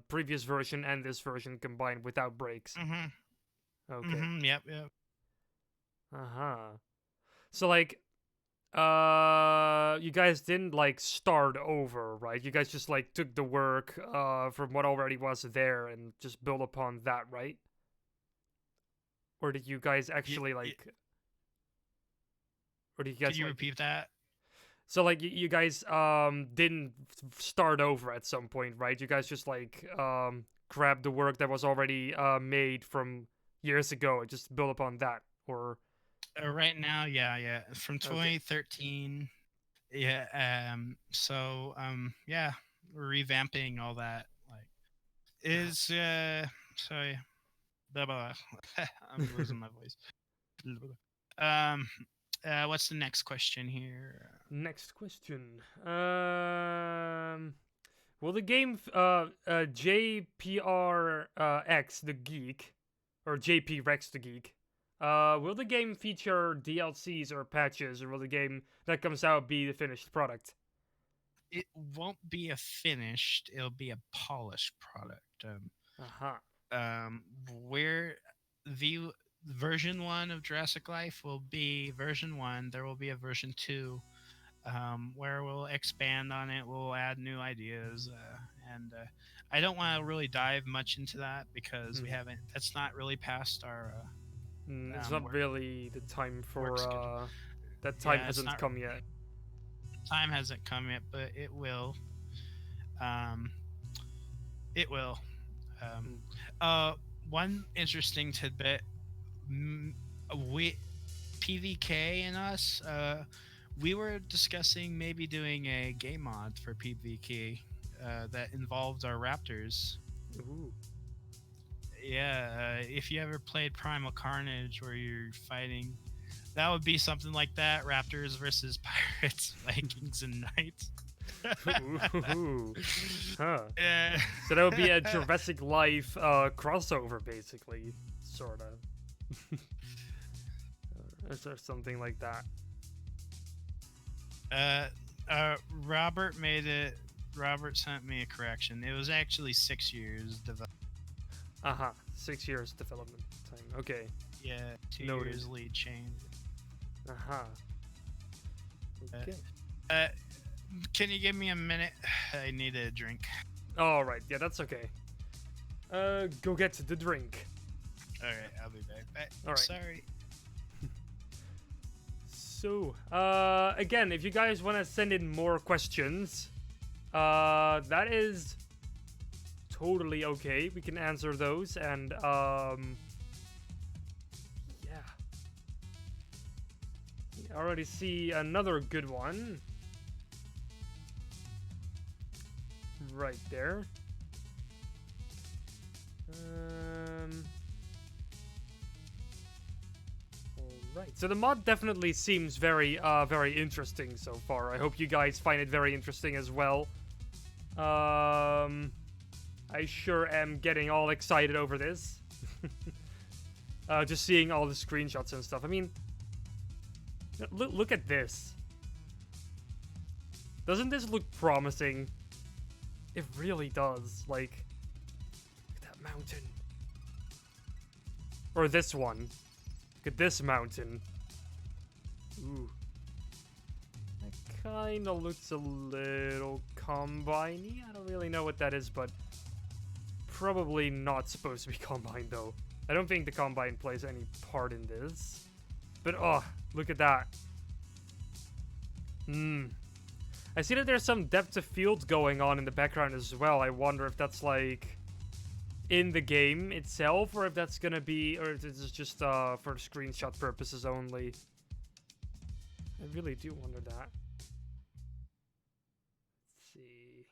previous version and this version combined without breaks. Mm-hmm. Okay. Mm-hmm. Yep. Uh-huh. So like you guys didn't like start over, right? You guys just like took the work from what already was there and just built upon that, right? Or did you guys actually like or did you guys Could you repeat that? So like you guys didn't start over at some point, right? You guys just like grabbed the work that was already made from years ago and just build upon that, or Right now, yeah, from 2013. Yeah, yeah, we're revamping all that. Like, is sorry, blah, blah, blah. I'm losing my voice. What's the next question here? Next question. Will the game JPR X the Geek, or JP Rex the Geek, will the game feature DLCs or patches, or will the game that comes out be the finished product? It won't be a finished. It'll be a polished product. Where the version 1 of Jurassic Life will be version 1. There will be a version 2, where we'll expand on it. We'll add new ideas, and I don't want to really dive much into that because we haven't. That's not really past our. It's not really the time for that time hasn't come yet. Time hasn't come yet, but it will. It will. One interesting tidbit: we, PVK and us, we were discussing maybe doing a game mod for PVK that involved our raptors. Ooh. Yeah, if you ever played Primal Carnage where you're fighting, that would be something like that: raptors versus pirates, Vikings, and knights. Ooh. Huh. Yeah. So that would be a Jurassic Life crossover, basically, sort of. Or something like that. Robert made it. Robert sent me a correction. It was actually 6 years development. 6 years development time. Okay. Yeah, 2 Noted. years lead change. Okay. Can you give me a minute? I need a drink. All right. Yeah, that's okay. Go get the drink. All right, I'll be back. All right. Sorry. So, again, if you guys want to send in more questions, that is totally okay. We can answer those, and yeah. I already see another good one. Right there. Alright, so the mod definitely seems very interesting so far. I hope you guys find it very interesting as well. I sure am getting all excited over this. Just seeing all the screenshots and stuff. I mean, Look at this. Doesn't this look promising? It really does. Like, look at that mountain. Or this one. Look at this mountain. Ooh. That kinda looks a little combine-y. I don't really know what that is, but probably not supposed to be combine though. I don't think the combine plays any part in this. But oh, look at that. I see that there's some depth of field going on in the background as well. I wonder if that's like in the game itself, or if that's gonna be, or if this is just for screenshot purposes only. I really do wonder that. Let's see.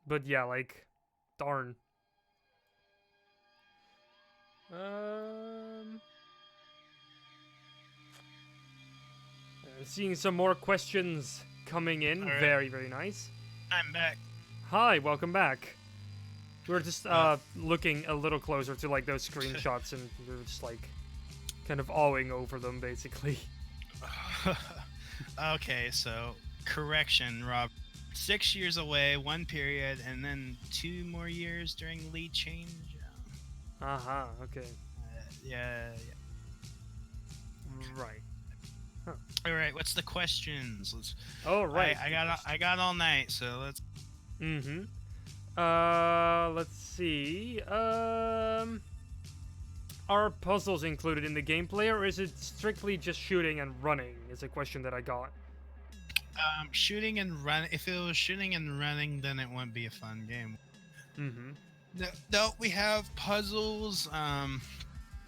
But yeah, like, darn. Seeing some more questions coming in. All right. Very, very nice. I'm back. Hi, welcome back. We were just looking a little closer to like those screenshots, and we were just like kind of awing over them, basically. Okay, so correction, Rob. 6 years away, 1 period, and then 2 more years during lead change. Okay. Yeah. Right. All right. What's the questions? Let's. Oh, right. I got all night, so let's. Let's see. Are puzzles included in the gameplay, or is it strictly just shooting and running? Is a question that I got. Shooting and run. If it was shooting and running, then it wouldn't be a fun game. No, we have puzzles.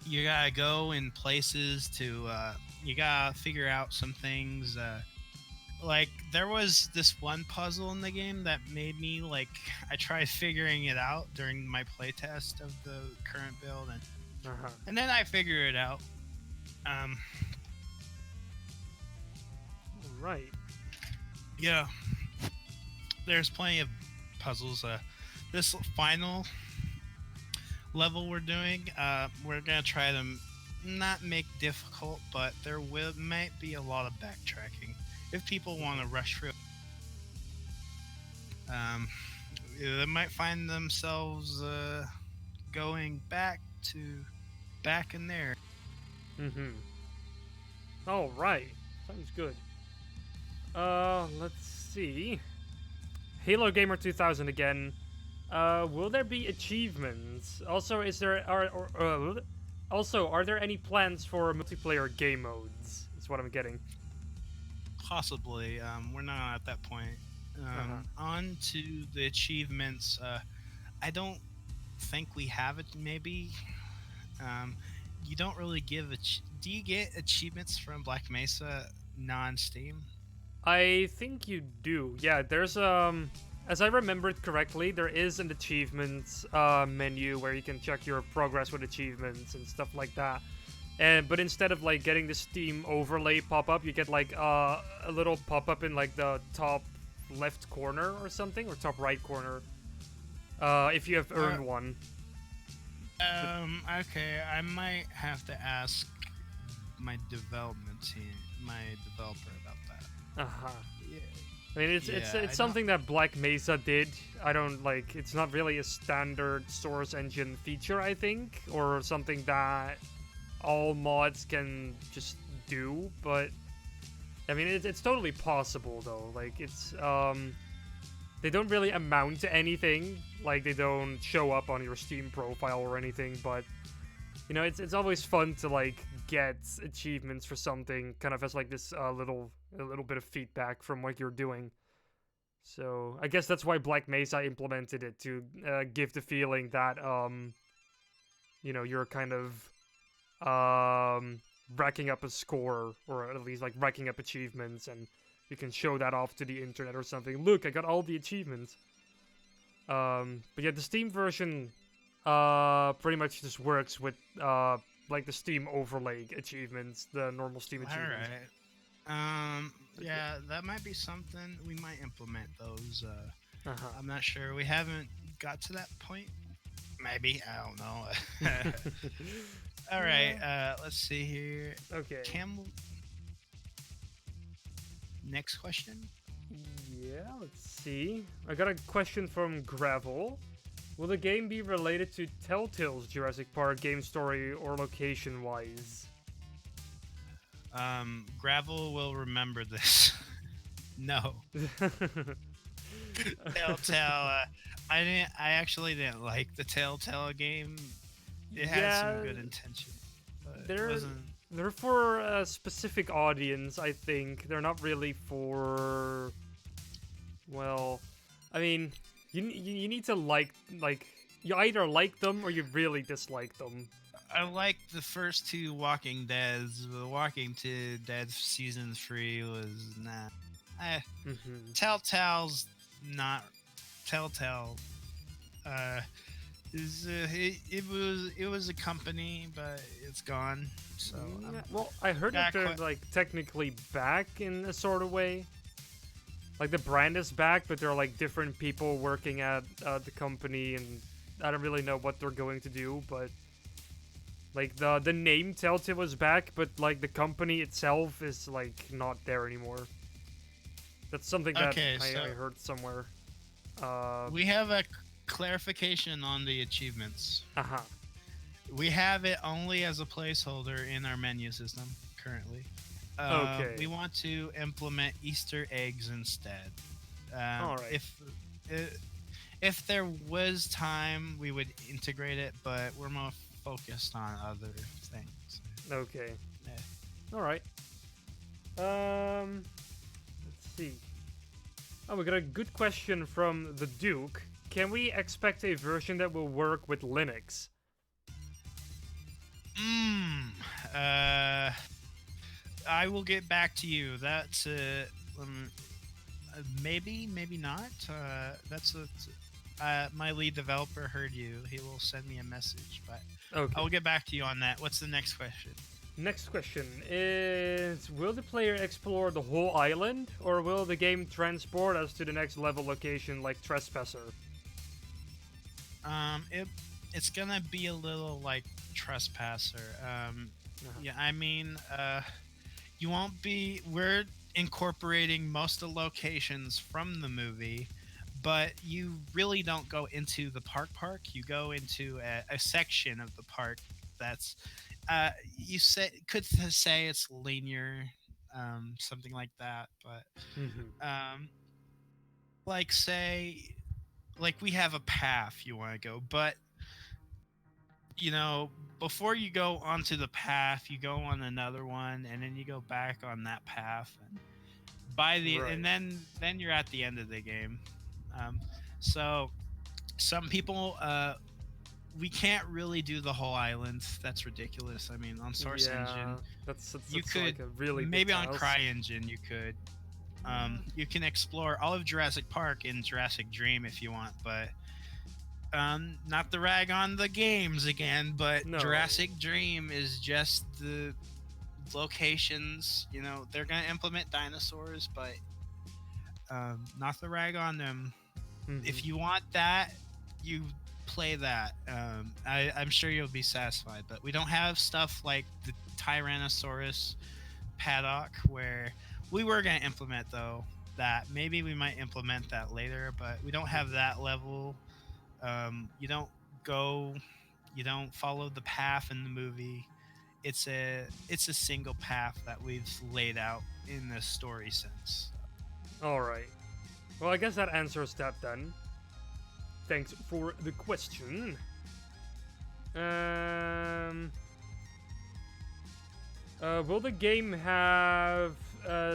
You gotta go in places to. You gotta figure out some things. Like there was this one puzzle in the game that made me like. I tried figuring it out during my playtest of the current build, and then I figured it out. Right. Yeah. There's plenty of puzzles. This final level we're doing, we're gonna try to not make difficult, but there might be a lot of backtracking if people want to rush through. They might find themselves going back in there. All right. Sounds good. Let's see. Halo Gamer 2000 again. Will there be achievements? Also, are there any plans for multiplayer game modes? That's what I'm getting. Possibly. We're not at that point. On to the achievements. I don't think we have it. Maybe. You don't really give. Do you get achievements from Black Mesa non-Steam? I think you do. Yeah, there's as I remembered correctly, there is an achievements menu where you can check your progress with achievements and stuff like that. But instead of like getting the Steam overlay pop up, you get like a little pop up in like the top left corner or something, or top right corner. If you have earned one. Okay, I might have to ask my development team, my developer about that. Yeah. I mean, it's something that Black Mesa did. I don't like. It's not really a standard Source Engine feature, I think, or something that all mods can just do. But I mean, it's totally possible though. Like it's they don't really amount to anything. Like they don't show up on your Steam profile or anything. But you know, it's always fun to like get achievements for something, kind of as like this a little bit of feedback from what you're doing. So I guess that's why Black Mesa implemented it, to give the feeling that you know, you're kind of racking up a score, or at least like racking up achievements, and you can show that off to the internet or something. Look, I got all the achievements. But yeah, the Steam version pretty much just works with like the Steam overlay achievements, the normal Steam achievements. Alright. Yeah, that might be something we might implement those. I'm not sure. We haven't got to that point. Maybe, I don't know. All right, let's see here. Okay. Cam, next question. Yeah, let's see. I got a question from Gravel. Will the game be related to Telltale's Jurassic Park game story or location wise? Gravel will remember this. No. Telltale. I actually didn't like the Telltale game. It had some good intention, but it they're wasn't. they're for a specific audience, I think. They're not really for. Well, I mean, you need to like you either like them or you really dislike them. I liked the first two Walking Deads. The Walking Dead season 3 was nah. Mm-hmm. Telltale's not Telltale. It was a company, but it's gone. So Yeah, well, I heard that they're like technically back in a sort of way. Like the brand is back, but there are like different people working at the company, and I don't really know what they're going to do. But like the name Telltale was back, but like the company itself is like not there anymore. That's something that I heard somewhere. We have a clarification on the achievements. Uh-huh. We have it only as a placeholder in our menu system currently. Okay. We want to implement Easter eggs instead. All right. If there was time, we would integrate it, but we're more focused on other things. Okay. Yeah. All right. Let's see. Oh, we got a good question from the Duke. Can we expect a version that will work with Linux? I will get back to you. That's maybe not. My lead developer heard you. He will send me a message, but Okay. I will get back to you on that. What's the next question? Next question is: will the player explore the whole island, or will the game transport us to the next level location like Trespasser? It's gonna be a little like Trespasser. Yeah, I mean, you won't be. We're incorporating most of the locations from the movie, but you really don't go into the park. You go into a section of the park that's. Could say it's linear, something like that, but like say, like we have a path you want to go, but before you go onto the path, you go on another one, and then you go back on that path, and and then you're at the end of the game. So some people, we can't really do the whole island. That's ridiculous. I mean, on Source Engine, that's you could like a really maybe big on task. CryEngine you could. You can explore all of Jurassic Park in Jurassic Dream if you want, but not to rag on the games again, but No. Jurassic Dream is just the locations. They're gonna implement dinosaurs, but not to rag on them. If you want that, you play that. I'm sure you'll be satisfied, but we don't have stuff like the Tyrannosaurus paddock, where we were going to implement though that. Maybe we might implement that later, but we don't have that level. You don't follow the path in the movie. It's a single path that we've laid out in the story sense. All right. Well, I guess that answers that then. Thanks for the question. Will the game have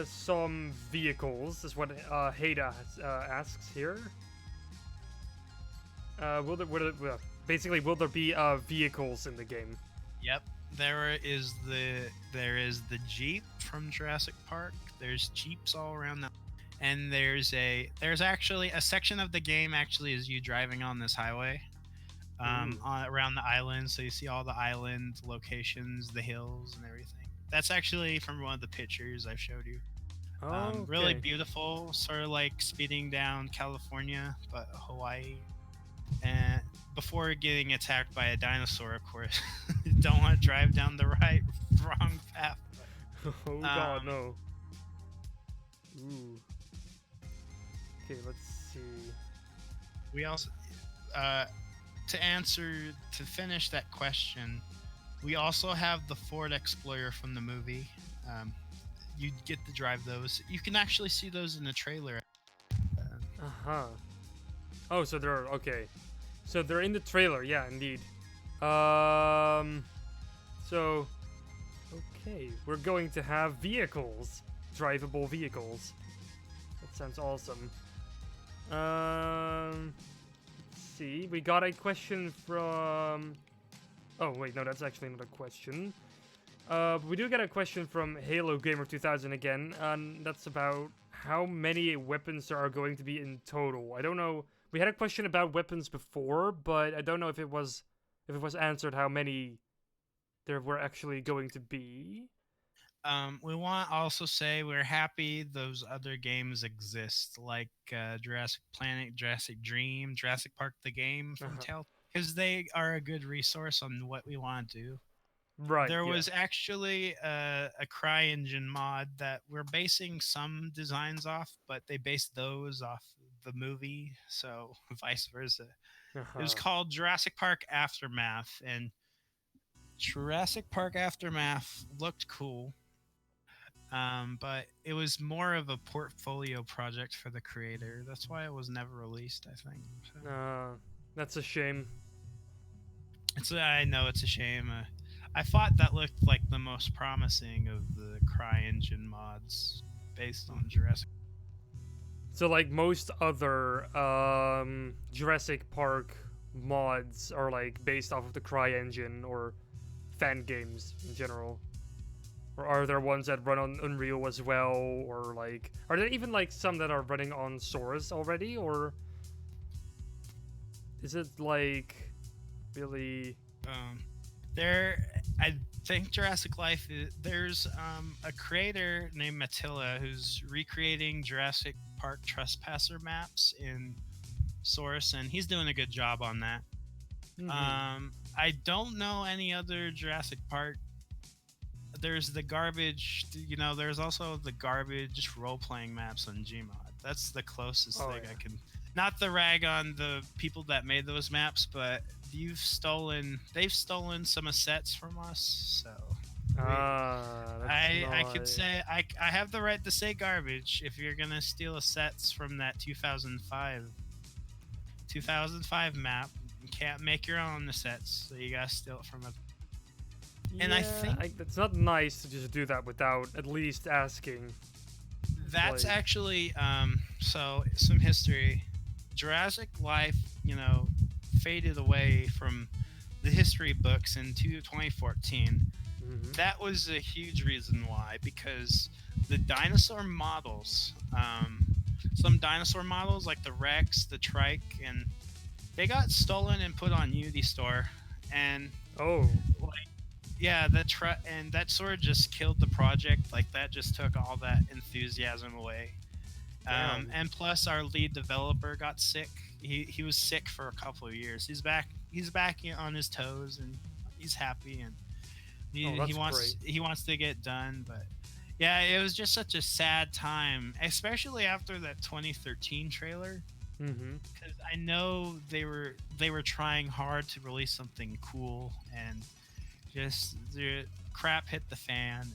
some vehicles? Is what Hada asks here. Will there be vehicles in the game? Yep, there is the Jeep from Jurassic Park. There's Jeeps all around that. And there's actually a section of the game actually is you driving on this highway around the island, so you see all the island locations, the hills and everything. That's actually from one of the pictures I showed you. Okay. Really beautiful, sort of like speeding down California, but Hawaii. and before getting attacked by a dinosaur, of course. Don't want to drive down the wrong path. Oh god, Um, no. Ooh. Okay, let's see. we also, to finish that question, we also have the Ford Explorer from the movie. Um, you get to drive those. You can actually see those in the trailer. Uh-huh. Oh, so they're okay. So they're in the trailer, yeah, indeed. Um so okay, we're going to have vehicles. Drivable vehicles. That sounds awesome. Let's see. We got a question from oh wait, no, that's actually not a question. We do get a question from Halo Gamer 2000 again, and that's about how many weapons there are going to be in total. I don't know. We had a question about weapons before, but I don't know if it was answered how many there were actually going to be. We want to also say we're happy those other games exist, like Jurassic Planet, Jurassic Dream, Jurassic Park the game from Uh-huh. Telltale, because they are a good resource on what we want to do. Right, There yeah. was actually a CryEngine mod that we're basing some designs off, but they based those off the movie, so vice versa. It was Uh-huh. called Jurassic Park Aftermath, and Jurassic Park Aftermath looked cool, but it was more of a portfolio project for the creator. That's why it was never released, I think. So, That's a shame. I know it's a shame. I thought that looked like the most promising of the CryEngine mods based on Jurassic. So like most other Jurassic Park mods are like based off of the CryEngine or fan games in general. Or are there ones that run on Unreal as well? Or like, are there even like some that are running on Source already? Or is it like really? Um, there, I think Jurassic Life. There's a creator named Matilla who's recreating Jurassic Park Trespasser maps in Source, and he's doing a good job on that. I don't know any other Jurassic Park. There's the garbage, there's also the garbage role playing maps on Gmod. That's the closest Oh, thing yeah. I can. Not the rag on the people that made those maps, but they've stolen some assets from us. So That's I could not. say I have the right to say garbage if you're gonna steal assets from that 2005 map. You can't make your own assets, so you gotta steal it from a. And I think it's not nice to just do that without at least asking. that's like- actually so some history. Jurassic Life, faded away from the history books in 2014. Mhm. That was a huge reason why, because the dinosaur models, some dinosaur models like the Rex, the Trike, and they got stolen and put on Unity Store, and Oh, yeah, and that sort of just killed the project. Like that just took all that enthusiasm away. Damn. And plus, our lead developer got sick. He was sick for a couple of years. He's back. He's back on his toes, and he's happy, and That's he wants to get done. But yeah, it was just such a sad time, especially after that 2013 trailer. Mm-hmm. Because I know they were trying hard to release something cool, and just the crap hit the fan.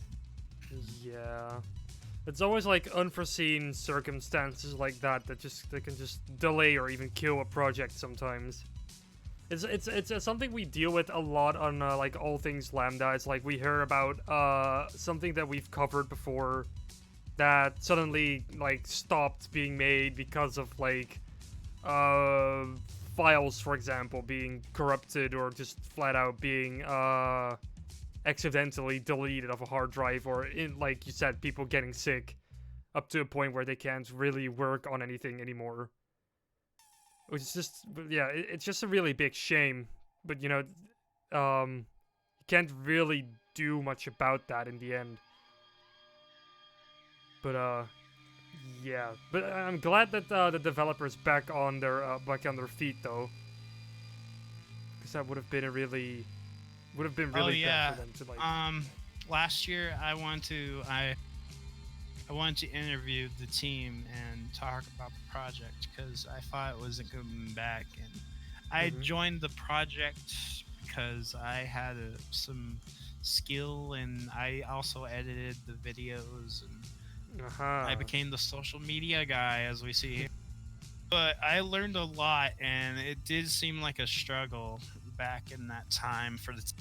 Yeah. It's always like unforeseen circumstances like that that can just delay or even kill a project sometimes. It's something we deal with a lot on like all things Lambda. It's like we hear about something that we've covered before that suddenly like stopped being made because of like files, for example, being corrupted or just flat out being accidentally deleted off a hard drive, or in like you said, people getting sick up to a point where they can't really work on anything anymore. Which is just, yeah, it's just a really big shame. But you can't really do much about that in the end. But yeah. But I'm glad that the developers back on their feet though. that would have been Oh really bad yeah. for them to like. Last year I wanted to interview the team and talk about the project because I thought it wasn't coming back, and I Mhm. joined the project because I had some skill, and I also edited the videos, and I Aha. became the social media guy, as we see here. But I learned a lot, and it did seem like a struggle back in that time for the.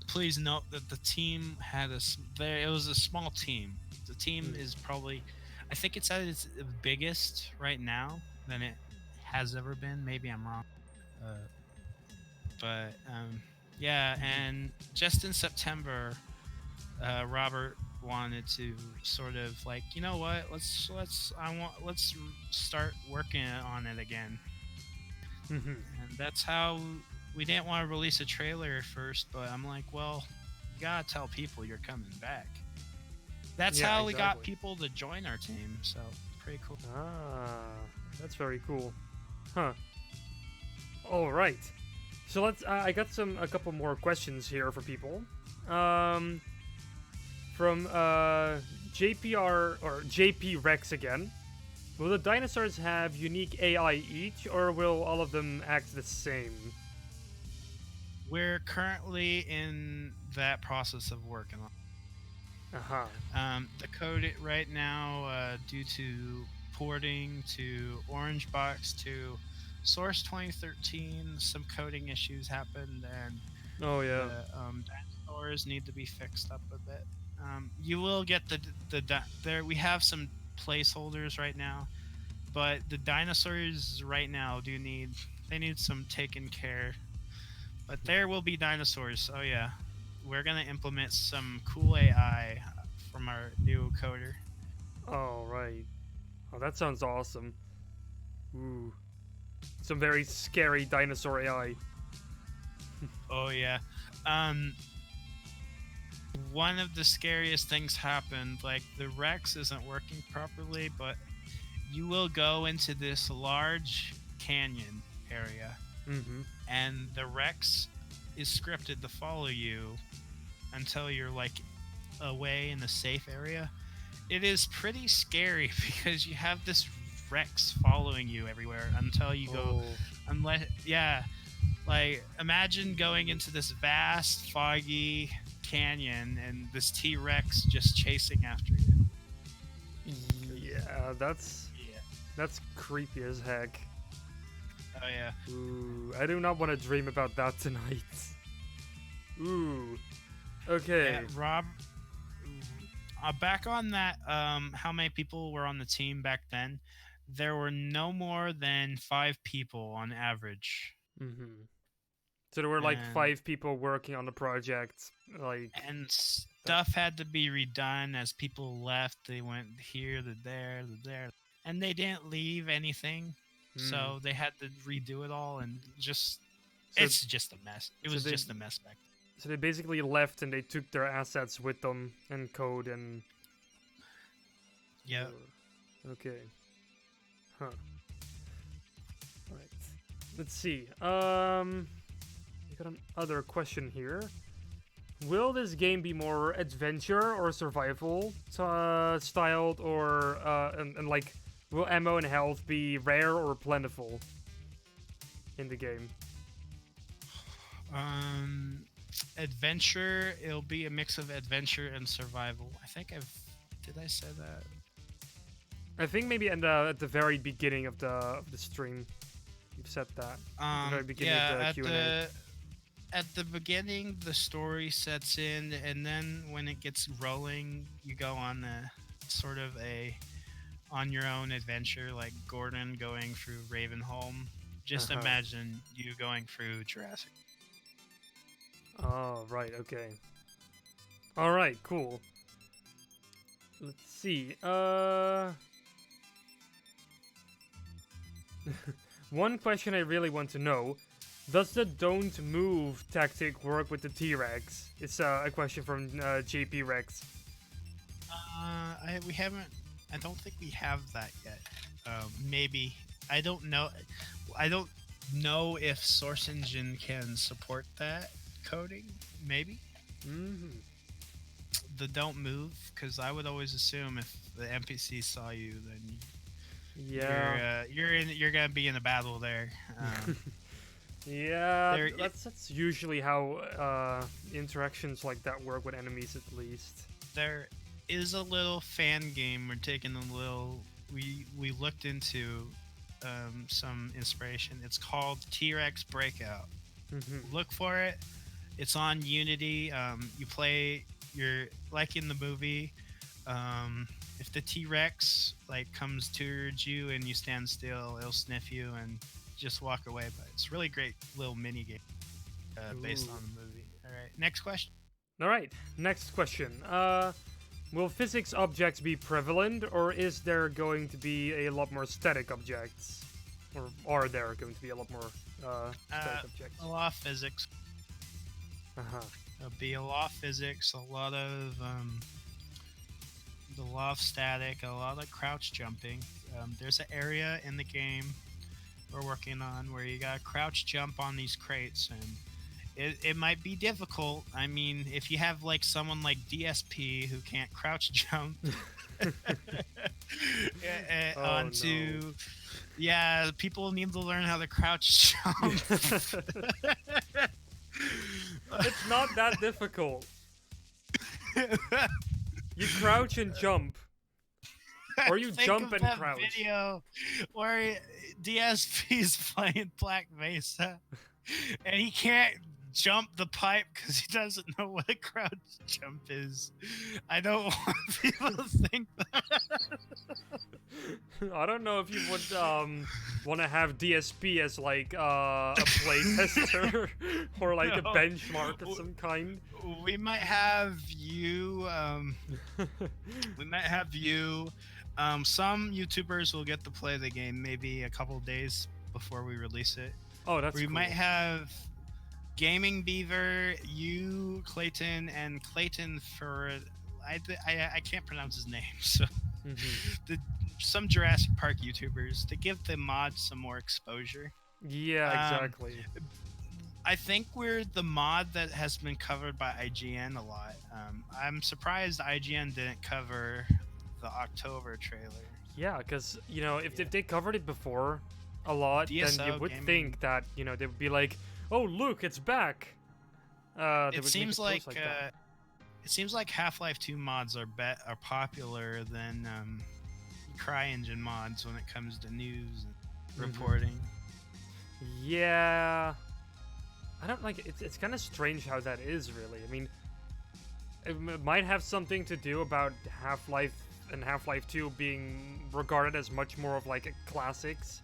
Please note that the team had it was a small team. The team Mm. is probably, I think it's at its biggest right now than it has ever been. Maybe I'm wrong. Uh, but yeah, and just in September, Robert wanted to sort of like, you know what? Let's start working on it again. Mhm. And that's how we didn't want to release a trailer at first, but I'm like, well, you gotta tell people you're coming back. That's Yeah, how we got exactly. people to join our team. So pretty cool. Ah, that's very cool. Huh. All right. So let's. I got a couple more questions here for people. Um, from JPR or JP Rex again. Will the dinosaurs have unique AI each, or will all of them act the same? We're currently in that process of working on. Aha. The code right now, due to porting to Orange Box to Source 2013, some coding issues happened, and Oh yeah. the dinosaurs need to be fixed up a bit. You will get there. We have some placeholders right now, but the dinosaurs right now they need some taken care. But there will be dinosaurs. Oh yeah, we're gonna implement some cool AI from our new coder. All right. Oh, that sounds awesome. Ooh, some very scary dinosaur AI. Oh yeah. Um, One of the scariest things happened. Like the Rex isn't working properly, but you will go into this large canyon area, Mm-hmm. and the Rex is scripted to follow you until you're like away in a safe area. It is pretty scary because you have this Rex following you everywhere until you go, Oh. unless, yeah, like imagine going into this vast, foggy canyon and this T Rex just chasing after you. Yeah, Yeah. that's creepy as heck. Oh yeah. Ooh, I do not want to dream about that tonight. Ooh. Okay. Yeah, Rob. Back on that, how many people were on the team back then? There were no more than 5 people on average, Mm-hmm. So there were like and 5 people working on the project. Like. stuff had to be redone as people left. They went here, the there, and they didn't leave anything, Hmm. so they had to redo it all, and just So it's just a mess. It so was they just a mess back then. so they basically left and they took their assets with them and code and. Yeah. Okay. Huh. Right. Let's see. I got another question here. Will this game be more adventure or survival styled, or and like will ammo and health be rare or plentiful in the game? Um, Adventure. It'll be a mix of adventure and survival. I think I've. Did I say that? I think maybe at the very beginning of the stream, you've said that. At the very beginning Yeah. of the At Q&A. the beginning, the story sets in, and then when it gets rolling, you go on a sort of a on your own adventure, like Gordon going through Ravenholm. Just Uh-huh. imagine you going through Jurassic. Oh, right. Okay. All right. Cool. Let's see. One question I really want to know: does the "don't move" tactic work with the T-Rex? It's a question from JP Rex. We haven't. I don't think we have that yet. Maybe I don't know. I don't. know if Source Engine can support that coding. Maybe Hmm. the don't move, because I would always assume if the NPC saw you, then Yeah. you're gonna be in a battle there. Yeah, There that's usually how interactions like that work with enemies, at least. there is a little fan game we're taking a little. We looked into some inspiration. It's called T-Rex Breakout. Hmm. Look for it. It's on Unity. You play. You're like in the movie. Um, if the T-Rex like comes towards you and you stand still, it'll sniff you and just walk away. But it's really great little mini game based Ooh. on the movie. All right, next question. All right, next question. Will physics objects be prevalent, or is there going to be a lot more static objects? Or are there going to be a lot more static objects? A lot of physics. Uh-huh. There'll be a lot of physics, a lot of static, a lot of crouch jumping. There's an area in the game we're working on where you gotta crouch jump on these crates, and it might be difficult. I mean, if you have like someone like DSP who can't crouch jump Oh, onto, yeah, people need to learn how to crouch jump. It's not that difficult. You crouch and jump. Or you Think jump of and that crouch. video where DSP's playing Black Mesa and he can't jump the pipe because he doesn't know what a crouch jump is. I don't want people to think that. I don't know if you would want to have DSP as like a playtester or like a No. benchmark of some kind. We might have you. We might have you. Some YouTubers will get to play the game maybe a couple days before we release it. Oh, that's We cool. might have Gaming Beaver, you, Clayton, and Clayton for I can't pronounce his name. So Mhm. some Jurassic Park YouTubers to give the mod some more exposure. Yeah, Um, exactly. I think we're the mod that has been covered by IGN a lot. I'm surprised IGN didn't cover the October trailer. Yeah, because you know, if they covered it before a lot, then you DSO would gaming. think that you know they would be like, "Oh, look, it's back." They It would make seems it like post that. it seems like Half-Life 2 mods are popular than CryEngine mods when it comes to news and Mhm. reporting. Yeah, I don't like it. It's kind of strange how that is, really. I mean, it might have something to do about Half-Life and Half-Life 2 being regarded as much more of like a classics.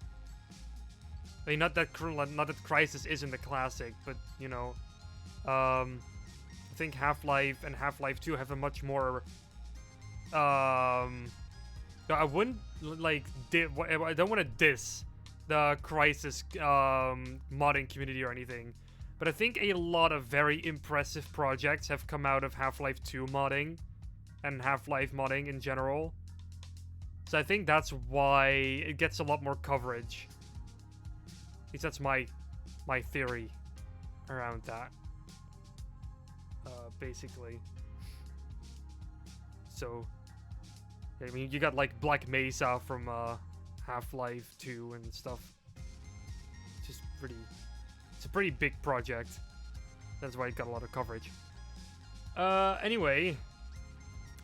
I mean, not that Crisis isn't a classic, but you know, I think Half-Life and Half-Life 2 have a much more no, I wouldn't like I don't want to diss the Crisis modding community or anything, but I think a lot of very impressive projects have come out of Half-Life 2 modding and Half-Life modding in general. So I think that's why it gets a lot more coverage. At least that's my theory around that. Basically. So, I mean, you got like Black Mesa from Half-Life 2 and stuff. It's a pretty big project. That's why it got a lot of coverage. Anyway,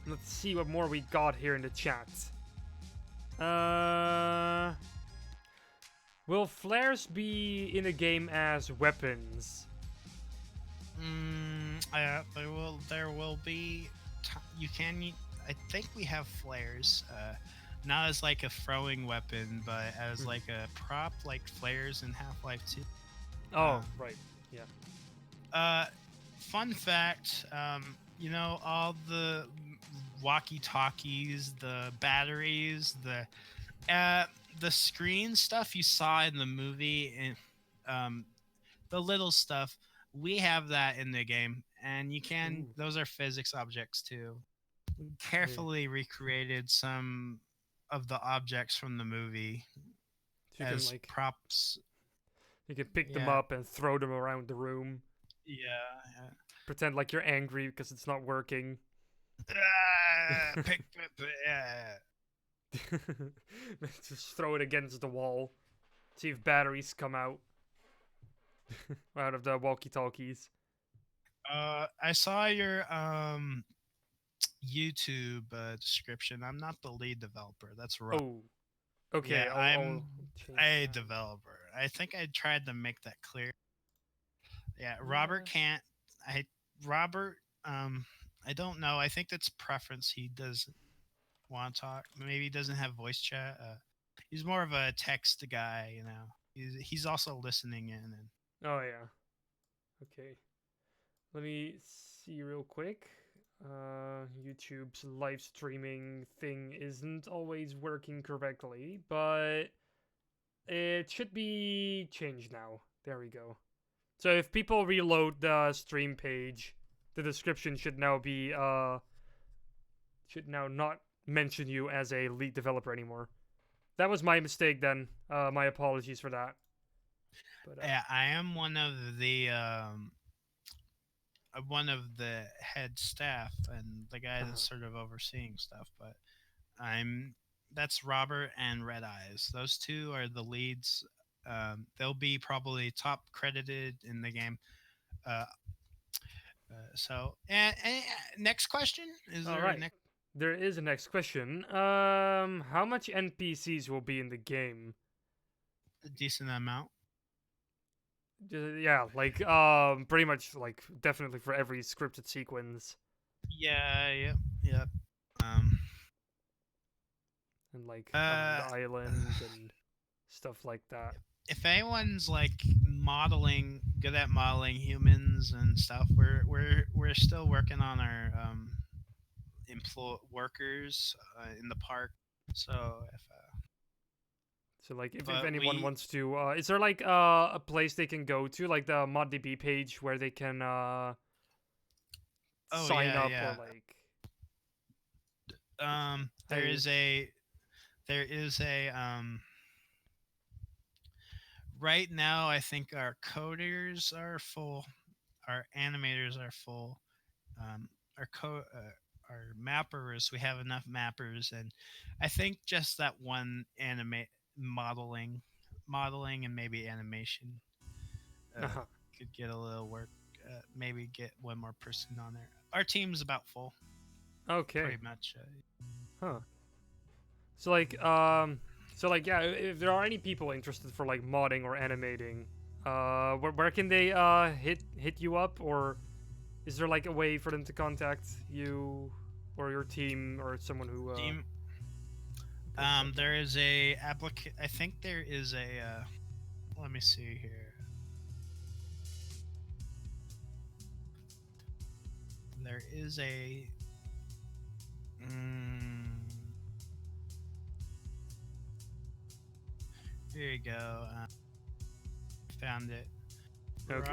let's see what more we got here in the chat. Will flares be in a game as weapons? There will be. You can. I think we have flares. Not as like a throwing weapon, but as like a prop, like flares in Half-Life 2. Oh, right. Yeah. Fun fact, you know, all the walkie-talkies, the batteries, the screen stuff you saw in the movie, and the little stuff, we have that in the game, and you can. Ooh. Those are physics objects too. We Yeah. carefully recreated some of the objects from the movie So you can as like props. You can pick them Yeah. up and throw them around the room. Yeah. Pretend like you're angry because it's not working. Yeah. Just throw it against the wall. See if batteries come out out of the walkie-talkies. I saw your YouTube description. I'm not the lead developer. That's right. Oh, okay. Yeah, I'll I'm change a that. developer. I think I tried to make that clear. Yeah, Yeah. Robert can't. Robert. I don't know. I think that's preference. He doesn't want to talk. Maybe he doesn't have voice chat. He's more of a text guy. He's also listening in. And Oh yeah. Okay. Let me see real quick. YouTube's live streaming thing isn't always working correctly, but it should be changed now. There we go. So if people reload the stream page, the description should now be should now not mention you as a lead developer anymore. That was my mistake then. My apologies for that. But yeah, I am one of the head staff and the guy that's sort of overseeing stuff. But that's Robert and Red Eyes. Those two are the leads. They'll be probably top credited in the game. And next question is all there right. There is a next question. How much NPCs will be in the game? a decent amount? Yeah, like pretty much like definitely for every scripted sequence Yeah, yep. Um, and like uh, the island and stuff like that. if anyone's like good at modeling humans and stuff, we're still working on our workers in the park. So if So like if but anyone we wants to is there like a place they can go to, like the ModDB page where they can oh sign yeah, up yeah. or like There I is a right now I think our coders are full, our animators are full, um, our our mappers, we have enough mappers, and I think just that one animate modeling and maybe animation uh, uh-huh. could get a little work. Maybe get one more person on there. Our team's about full, Okay. pretty much. Huh. So like yeah, if there are any people interested for like modding or animating, where can they hit you up, or is there like a way for them to contact you or your team or someone who Team. okay. There is a I think there is a. Let me see here. There is a. Here you go. Found it. Okay.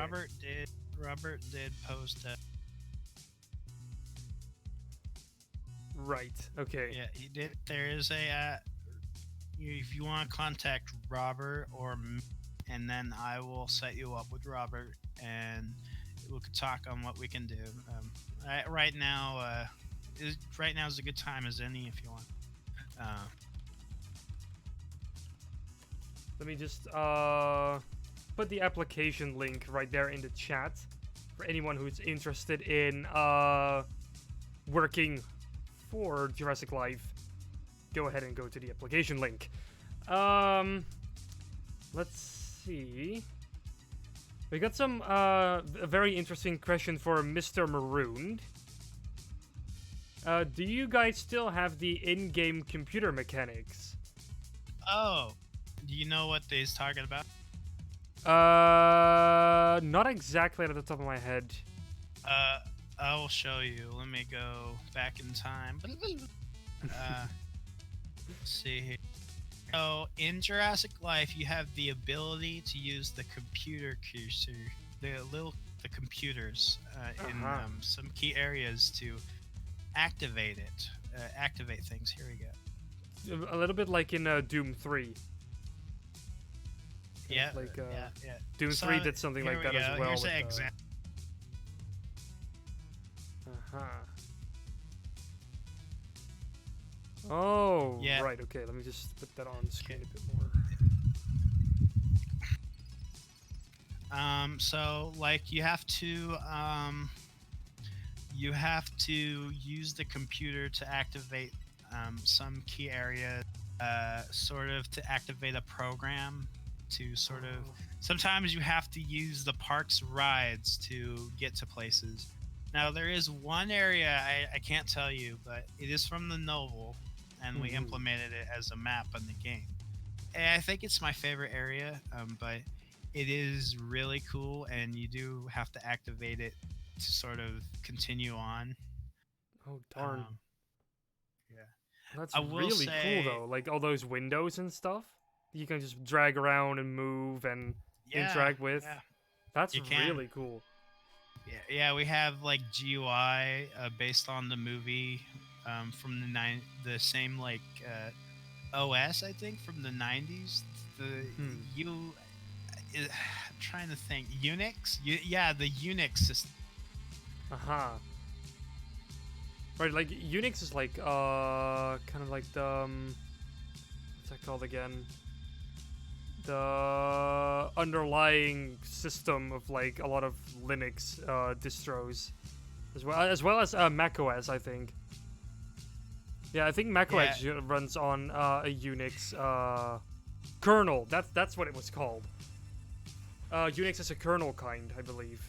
Robert did post it. Right. Okay. Yeah, he did. There is a. If you want to contact Robert or me, and then I will set you up with Robert, and we could talk on what we can do. Right now, right now is a good time as any if you want. Let me just put the application link right there in the chat for anyone who's interested in working for Jurassic Life. Go ahead and go to the application link. Let's see. We got some a very interesting question for Mr. Marooned. Do you guys still have the in-game computer mechanics? Oh, do you know what he's talking about? Not exactly at the top of my head. I will show you. Let me go back in time. Let's see here. So in Jurassic Life, you have the ability to use the computer cursor, the computers in some key areas to activate it, activate things. Here we go. A little bit like in Doom 3. Yeah, Like yeah. Doom So 3 did something here like we that as go. well. Here's With, an example. uh-huh. Oh, Yeah. right. Okay, let me just put that on the screen a bit more. So like you have to use the computer to activate some key areas, sort of to activate a program to sort of. Oh. Sometimes you have to use the park's rides to get to places. Now there is one area I can't tell you, but it is from the novel, and we Mhm. implemented it as a map in the game. And I think it's my favorite area, but it is really cool, and you do have to activate it to sort of continue on. Oh, darn. Um, yeah, That's I will really cool, say, though. Like all those windows and stuff. You can just drag around and move and yeah, interact with. yeah, That's you can. really cool. Yeah, we have like GUI based on the movie from the same like OS, I think, from the '90s. The Hmm. U, I'm trying to think, Unix. Yeah, the Unix system. Aha. Right, like Unix is like kind of like the what's that called again? The underlying system of like a lot of Linux distros, as well as Mac OS, I think. Yeah, I think Mac Yeah, OS runs on a Unix kernel. That's what it was called. Unix is a kernel kind, I believe.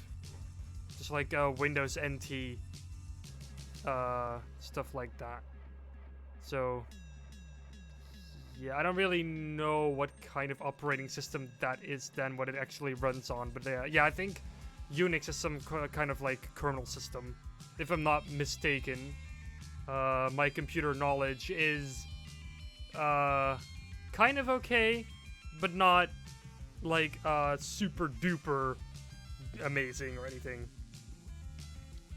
Just like Windows NT, stuff like that. So yeah, I don't really know what kind of operating system that is then, what it actually runs on. But yeah, I think Unix is some kind of like kernel system, if I'm not mistaken. My computer knowledge is kind of okay, but not like super duper amazing or anything.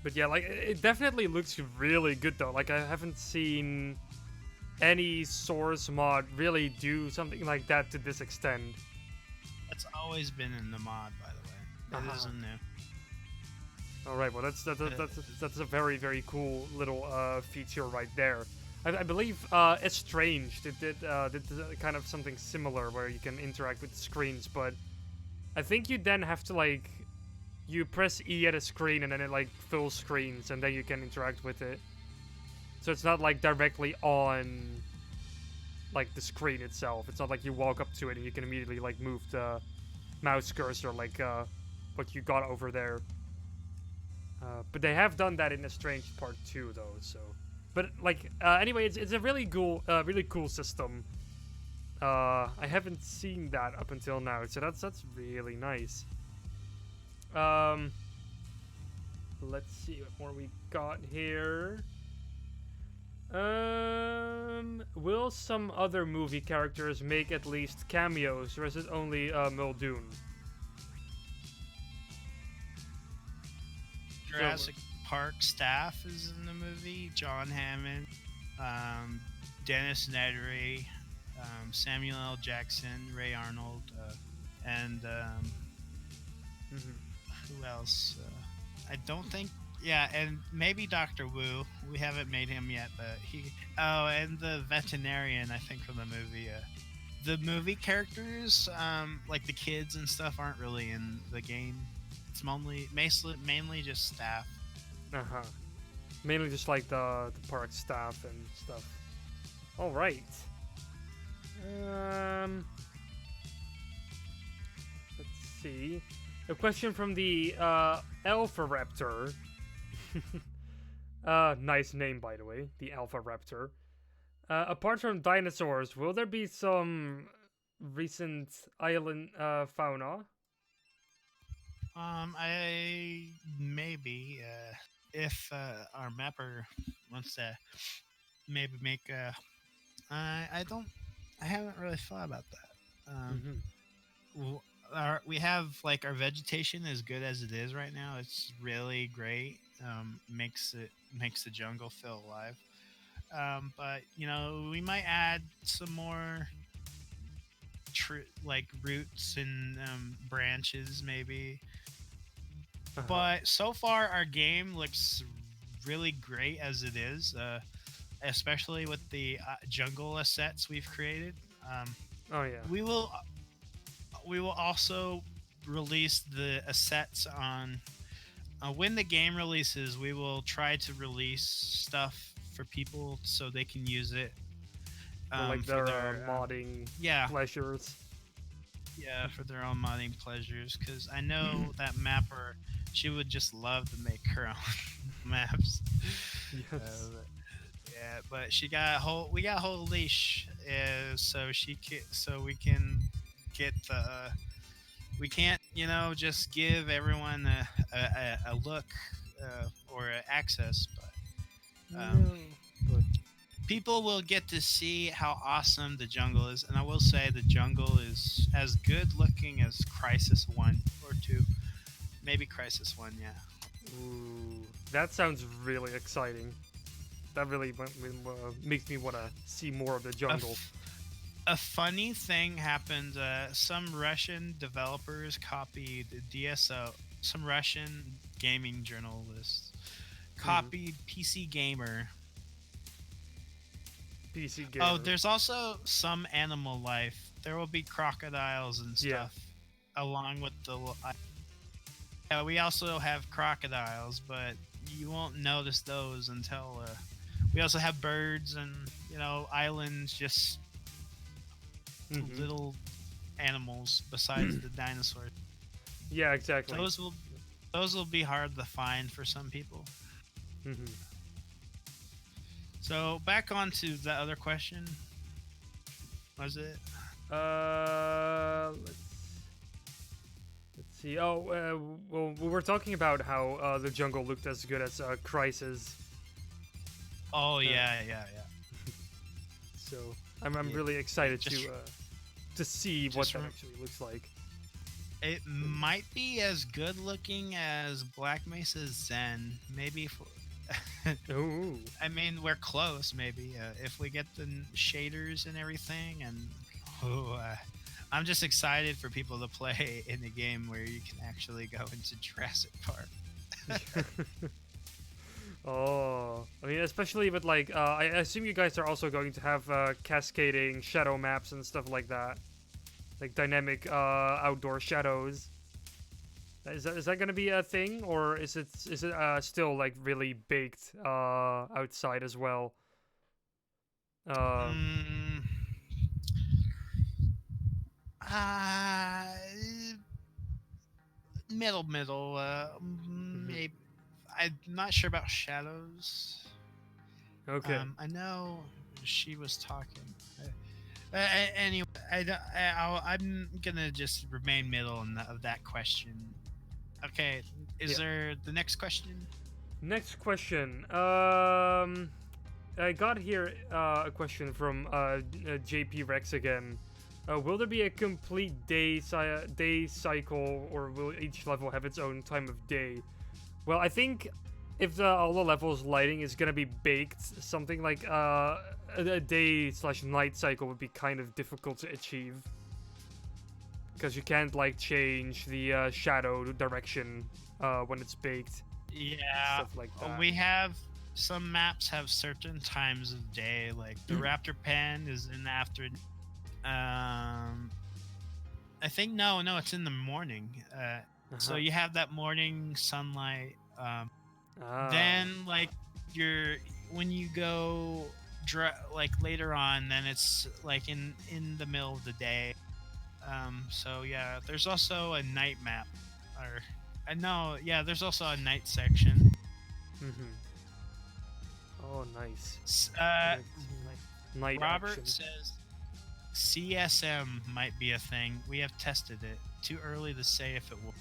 But yeah, like it definitely looks really good though. Like I haven't seen any source mod really do something like that to this extent. that's always been in the mod, by the way. That Uh-huh. isn't new. All right, well that's a very very cool little feature right there. I believe Estranged did kind of something similar where you can interact with the screens, but I think you then have to like you press E at a screen and then it like fills screens and then you can interact with it. So it's not like directly on like the screen itself. It's not like you walk up to it and you can immediately like move the mouse cursor like what you got over there. But they have done that in a Strange Part 2 though. So, but like anyway, it's a really cool system. I haven't seen that up until now, so that's really nice. Let's see what more we got here. Will some other movie characters make at least cameos, or is it only Muldoon? Jurassic Park staff is in the movie. John Hammond, Dennis Nedry, Samuel L. Jackson, Ray Arnold, and Mhm. who else? I don't think. Yeah, and maybe Doctor Wu. We haven't made him yet, but he. Oh, and the veterinarian, I think, from the movie. The movie characters, like the kids and stuff, aren't really in the game. It's mainly just staff. Uh-huh. Mainly just like the park staff and stuff. All right. Let's see. A question from the Alpha Raptor. Nice name, by the way, the Alpha Raptor. Apart from dinosaurs, will there be some recent island fauna? I maybe if our mapper wants to maybe make I don't I haven't really thought about that. We have like our vegetation is good as it is right now. It's really great. Makes the jungle feel alive. But we might add some more like roots and branches maybe. Uh-huh. But so far, our game looks really great as it is, especially with the jungle assets we've created. Um, Oh yeah. we will also release the assets on when the game releases. We will try to release stuff for people so they can use it For like for their their modding yeah pleasures. yeah for their own modding pleasures. Because I know that mapper, she would just love to make her own maps. Yes. Yeah, but we got a whole leash, so we can get the. We can't, just give everyone a look or access, but No. But people will get to see how awesome the jungle is. And I will say the jungle is as good looking as Crisis 1 or 2, maybe Crisis 1. Yeah. ooh, that sounds really exciting. That really makes me want to see more of the jungle. A funny thing happened. Some Russian developers copied DSO. Some Russian gaming journalists copied PC Gamer. PC game. Oh, there's also some Animal Life. There will be crocodiles and Yeah. stuff along with the. Yeah, we also have crocodiles, but you won't notice those until. We also have birds and islands, just Mhm. little animals besides the dinosaurs. Yeah, exactly. Those will be hard to find for some people. Mhm. So back on to the other question. Was it? Let's see. Oh, well, we were talking about how the jungle looked as good as Crisis. Oh yeah. So I'm Yeah, really excited just- to see what just that rem- actually looks like. It might be as good looking as Black Mesa Zen. Maybe. Ooh. I mean, we're close. Maybe if we get the shaders and everything, and I'm just excited for people to play in a game where you can actually go into Jurassic Park. Oh, I mean, especially with like, I assume you guys are also going to have cascading shadow maps and stuff like that, like dynamic outdoor shadows. Is that gonna be a thing, or is it still like really baked outside as well? Mm, uh, middle. Mhm. Maybe I'm not sure about shadows. Okay. I know she was talking. Anyway, I'm gonna just remain middle of that question. Okay, is Yeah. there the next question? Next question. I got here a question from JP Rex again. Will there be a complete day cycle, or will each level have its own time of day? Well, I think if all the levels lighting is gonna be baked, something like a day/night cycle would be kind of difficult to achieve, because you can't like change the shadow direction when it's baked, Yeah, stuff like that. we have some maps have certain times of day. Like the Raptor Pen is in the afternoon. I think no, it's in the morning. So Uh-huh. you have that morning sunlight. Ah. Then like when you go like later on, then it's like in the middle of the day. So yeah, there's also a night map, or no, yeah, there's also a night section. Mm-hmm. Oh, nice. Night Robert action. says CSM might be a thing. We have tested it. Too early to say if it will.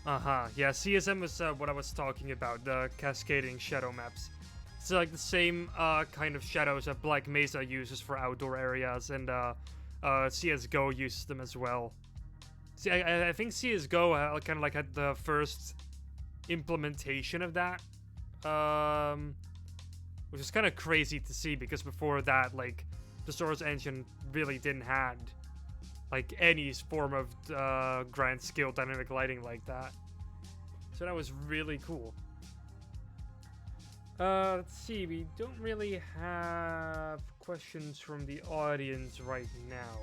Uh-huh. Yeah, CSM is what I was talking about, the cascading shadow maps. It's like the same kind of shadows that Black Mesa uses for outdoor areas, and CSGO uses them as well. See, I think CSGO kind of like had the first implementation of that, which is kind of crazy to see, because before that, like, the Source engine really didn't had like any form of grand scale dynamic lighting like that. So that was really cool. Let's see. We don't really have questions from the audience right now.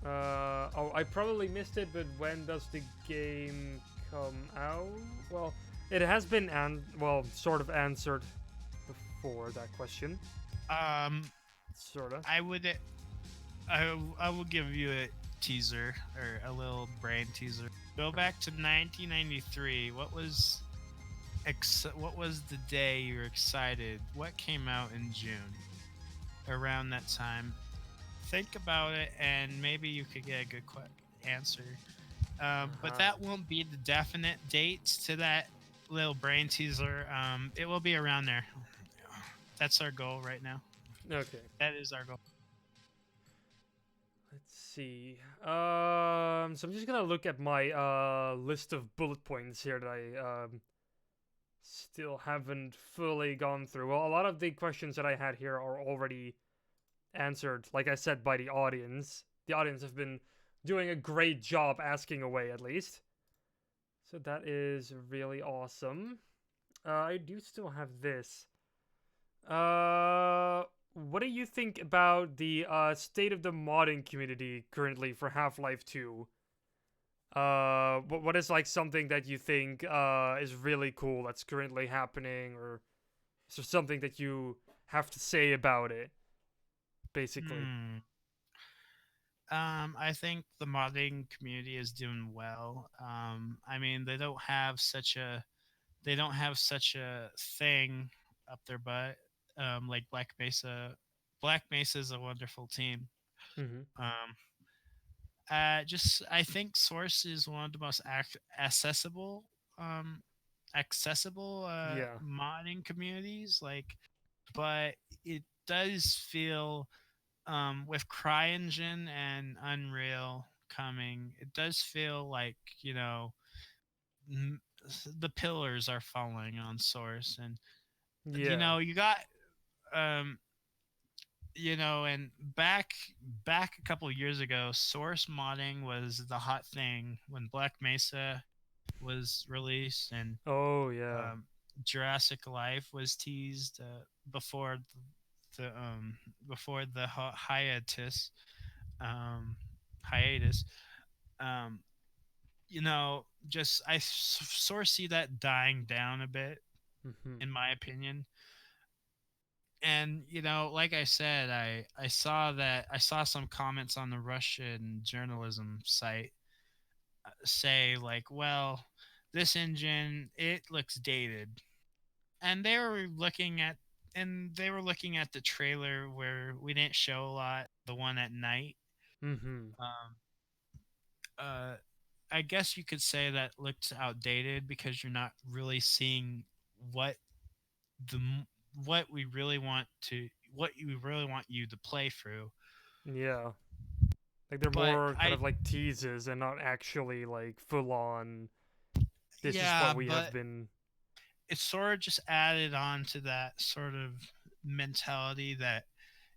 Oh, I probably missed it, but when does the game come out? Well, it has been sort of answered before that question. Um, Sorta. I would, I will give you a teaser or a little brain teaser. Go back to 1993. What was the day you were excited? What came out in June? Around that time. Think about it, and maybe you could get a good answer. But Uh-huh. that won't be the definite dates to that little brain teaser. It will be around there. That's our goal right now. Okay. That is our goal. Let's see. So I'm just gonna look at my list of bullet points here that I still haven't fully gone through. Well, a lot of the questions that I had here are already answered, like I said, by the audience. The audience have been doing a great job asking away, at least. So that is really awesome. I do still have this. What do you think about the state of the modding community currently for Half-Life 2? What is like something that you think is really cool that's currently happening, or is there something that you have to say about it, basically? Hmm. I think the modding community is doing well. I mean, they don't have such a thing up their butt. Like Black Mesa. Black Mesa is a wonderful team. Mm-hmm. Um, just I think Source is one of the most accessible, um, Yeah. modding communities. Like, but it does feel with CryEngine and Unreal coming, it does feel like m- the pillars are falling on Source, and Yeah. you got um and back a couple of years ago, source modding was the hot thing when Black Mesa was released, and Oh, yeah. um, Jurassic Life was teased before the before the um, hiatus. Um, just sort of see that dying down a bit, Mm-hmm. in my opinion. And like I said, I saw some comments on the Russian journalism site say like, well, this engine, it looks dated. And they were looking at the trailer where we didn't show a lot, the one at night. Mm-hmm. um uh I guess you could say that looks outdated because you're not really seeing what the what we really want to what you really want you to play through. Yeah. Like they're But more kind of like teases and not actually like full on. This is yeah, what we have but been. it's sort of just added on to that sort of mentality that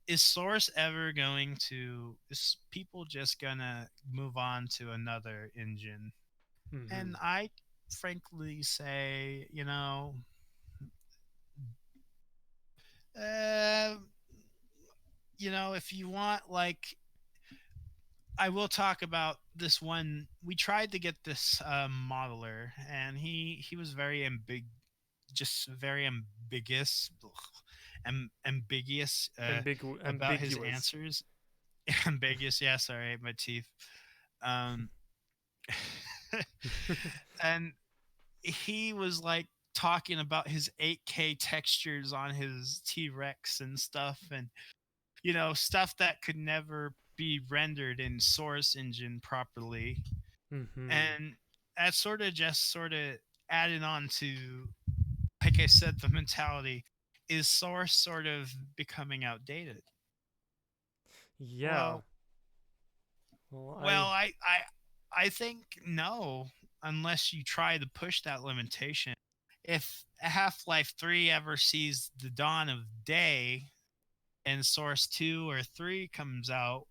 is Source ever going to is people just gonna move on to another engine? Mm-hmm. And I frankly say, uh, if you want, like, I will talk about this one. We tried to get this modeler, and he was just very ambiguous, ambiguous about his Ambiguous. answers. Ambiguous, yeah. Sorry, my teeth. Um, and he was like talking about his 8K textures on his T Rex and stuff, and stuff that could never be rendered in Source Engine properly. Mm-hmm. And that sort of added on to, like I said, the mentality is Source sort of becoming outdated. Yeah. Well, Well, well, I think no, unless you try to push that limitation. If Half-Life 3 ever sees the dawn of day and Source 2 or 3 comes out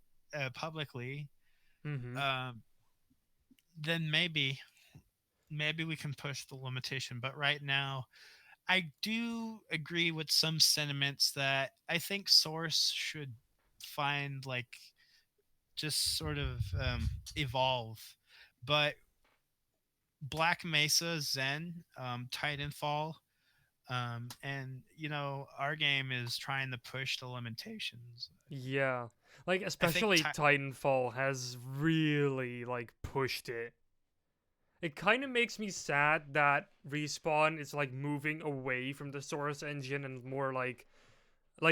publicly, Mm-hmm. um, then maybe we can push the limitation. But right now, I do agree with some sentiments that I think Source should find like just sort of evolve. But Black Mesa, Zen, Titanfall, and our game is trying to push the limitations. Yeah. Like I think especially Titanfall has really like pushed it. It kind of makes me sad that Respawn is like moving away from the Source engine and more like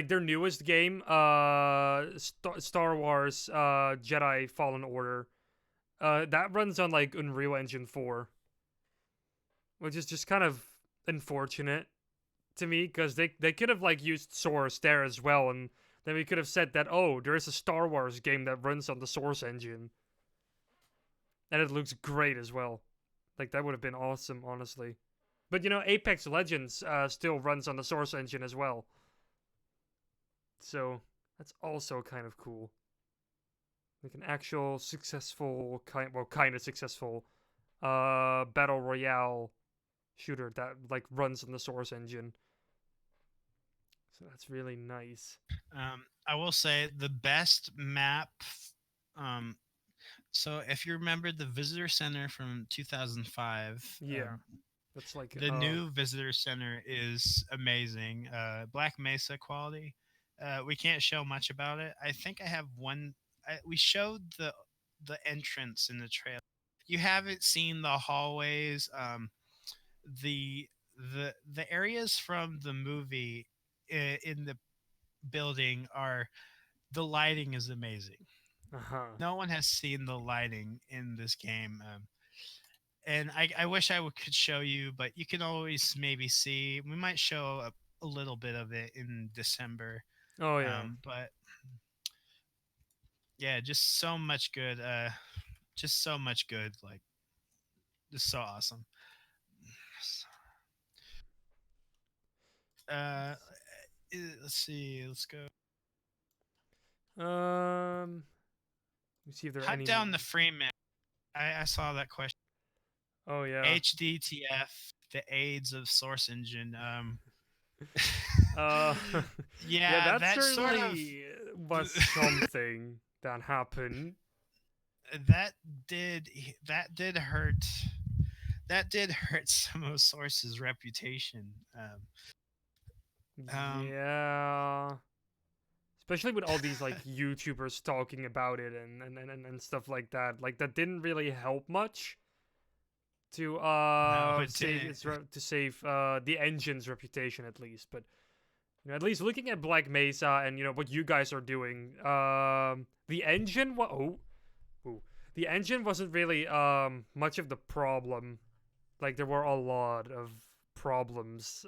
their newest game, Star Wars Jedi Fallen Order. That runs on like Unreal Engine 4, which is just kind of unfortunate to me because they could have like used Source there as well, and then we could have said that, oh, there is a Star Wars game that runs on the Source engine and it looks great as well. Like that would have been awesome, honestly. But Apex Legends still runs on the Source engine as well, so that's also kind of cool. Like an actual successful kind of successful battle royale shooter that like runs on the Source engine. So that's really nice. I will say the best map. Um, so if you remember the visitor center from 2005, Yeah, that's like the new visitor center is amazing. Black Mesa quality. We can't show much about it. I think I have one. We showed the entrance in the trailer. You haven't seen the hallways. The the areas from the movie in the building are the lighting is amazing. uh-huh. No one has seen the lighting in this game. And I wish could show you, but you can always maybe see. We might show a little bit of it in December. Oh yeah. But yeah, just so much good. Just so much good. Like, just so awesome. Uh, let's see. Let's go. Let me see if there are Hunt any down more. the Freeman. I saw that question. Oh yeah. HDTF, the AIDS of Source Engine. Uh, yeah, Yeah, that that sort of certainly was something that happened. that did that did hurt. That did hurt some of Source's reputation. Um, Yeah. Especially with all these like YouTubers talking about it and stuff like that. Like that didn't really help much to no, it save didn't. to save the engine's reputation at least. But at least looking at Black Mesa and what you guys are doing, the engine the engine wasn't really much of the problem. Like there were a lot of problems